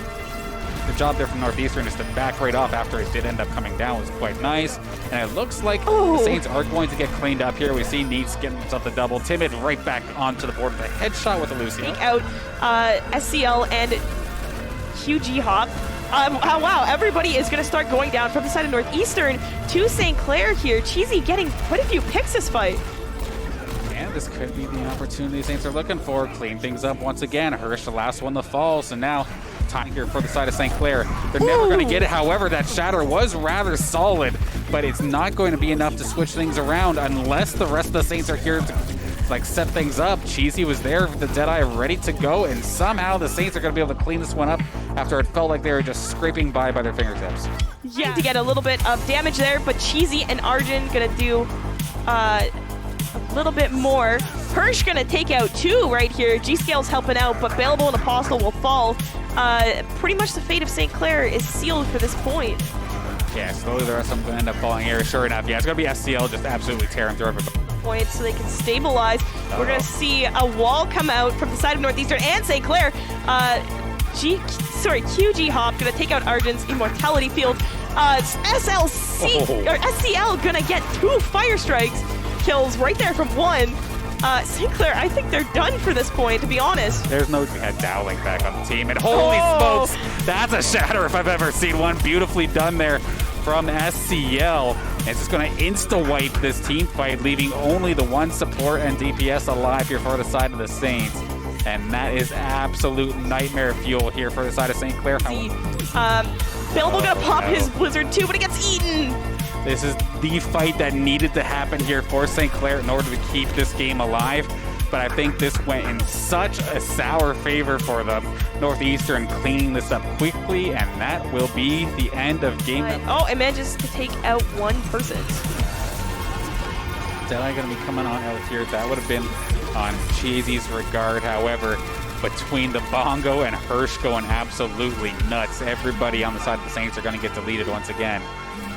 job there from Northeastern is to back right off after it did end up coming down was quite nice. And it looks like the Saints are going to get cleaned up here. We see NACE getting himself the double. Timid right back onto the board with a headshot with a Lucio. Take out SCL and QG Hop. Oh, wow, everybody is going to start going down from the side of Northeastern to St. Clair here. Cheesy getting quite a few picks this fight. And this could be the opportunity Saints are looking for. Clean things up once again. Hirsch, the last one to fall. So now time here for the side of St. Clair. They're never going to get it. However, that shatter was rather solid, but it's not going to be enough to switch things around unless the rest of the Saints are here to like set things up. Cheesy was there with the Deadeye ready to go, and somehow the Saints are going to be able to clean this one up after it felt like they were just scraping by their fingertips. Yeah, to get a little bit of damage there, but Cheesy and Arjun going to do a little bit more. Hirsch going to take out 2 right here. G-Scale's helping out, but Baleable and Apostle will fall. Pretty much the fate of St. Clair is sealed for this point. Yeah, slowly the rest of them going to end up falling here. Sure enough, yeah, it's going to be SCL just absolutely tearing through everybody. Points so they can stabilize. We're going to see a wall come out from the side of Northeastern and St. Clair. QG Hop going to take out Arjun's Immortality Field. SCL going to get 2 Fire Strikes kills right there from 1. St. Clair, I think they're done for this point, to be honest. There's no Dowling back on the team, and holy smokes, that's a shatter if I've ever seen one. Beautifully done there from SCL. It's just going to insta-wipe this team fight, leaving only the 1 support and DPS alive here for the side of the Saints. And that is absolute nightmare fuel here for the side of St. Clair. Baleable gonna pop his Blizzard too, but it gets eaten. This is the fight that needed to happen here for St. Clair in order to keep this game alive. But I think this went in such a sour favor for them. Northeastern cleaning this up quickly, and that will be the end of game. It manages to take out 1 person. Deadeye going to be coming on out here. That would have been on Cheesy's regard. However, between the Bongo and Hirsch going absolutely nuts, everybody on the side of the Saints are going to get deleted once again.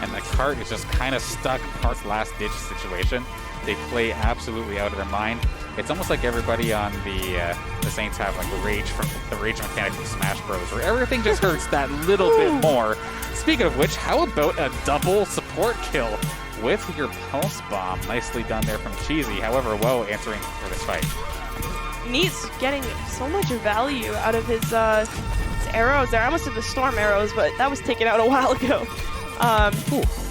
And the cart is just kind of stuck Cart's last-ditch situation. They play absolutely out of their mind. It's almost like everybody on the Saints have like the rage mechanic from Smash Bros, where everything just hurts that little bit more. Speaking of which, how about a double support kill with your Pulse Bomb? Nicely done there from Cheesy. However, Woe answering for this fight. He's getting so much value out of his arrows there. I almost did the Storm arrows, but that was taken out a while ago.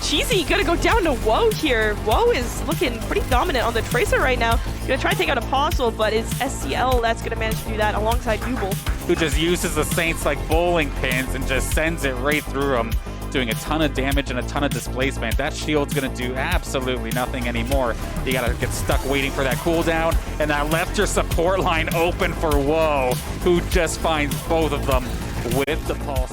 Cheesy gonna go down to Woe here. Woe is looking pretty dominant on the Tracer right now. Gonna try to take out Apostle, but it's SCL that's gonna manage to do that alongside Jubal, who just uses the Saints like bowling pins and just sends it right through them, doing a ton of damage and a ton of displacement. That shield's gonna do absolutely nothing anymore. You gotta get stuck waiting for that cooldown, and that left your support line open for Woe, who just finds both of them with the Pulse.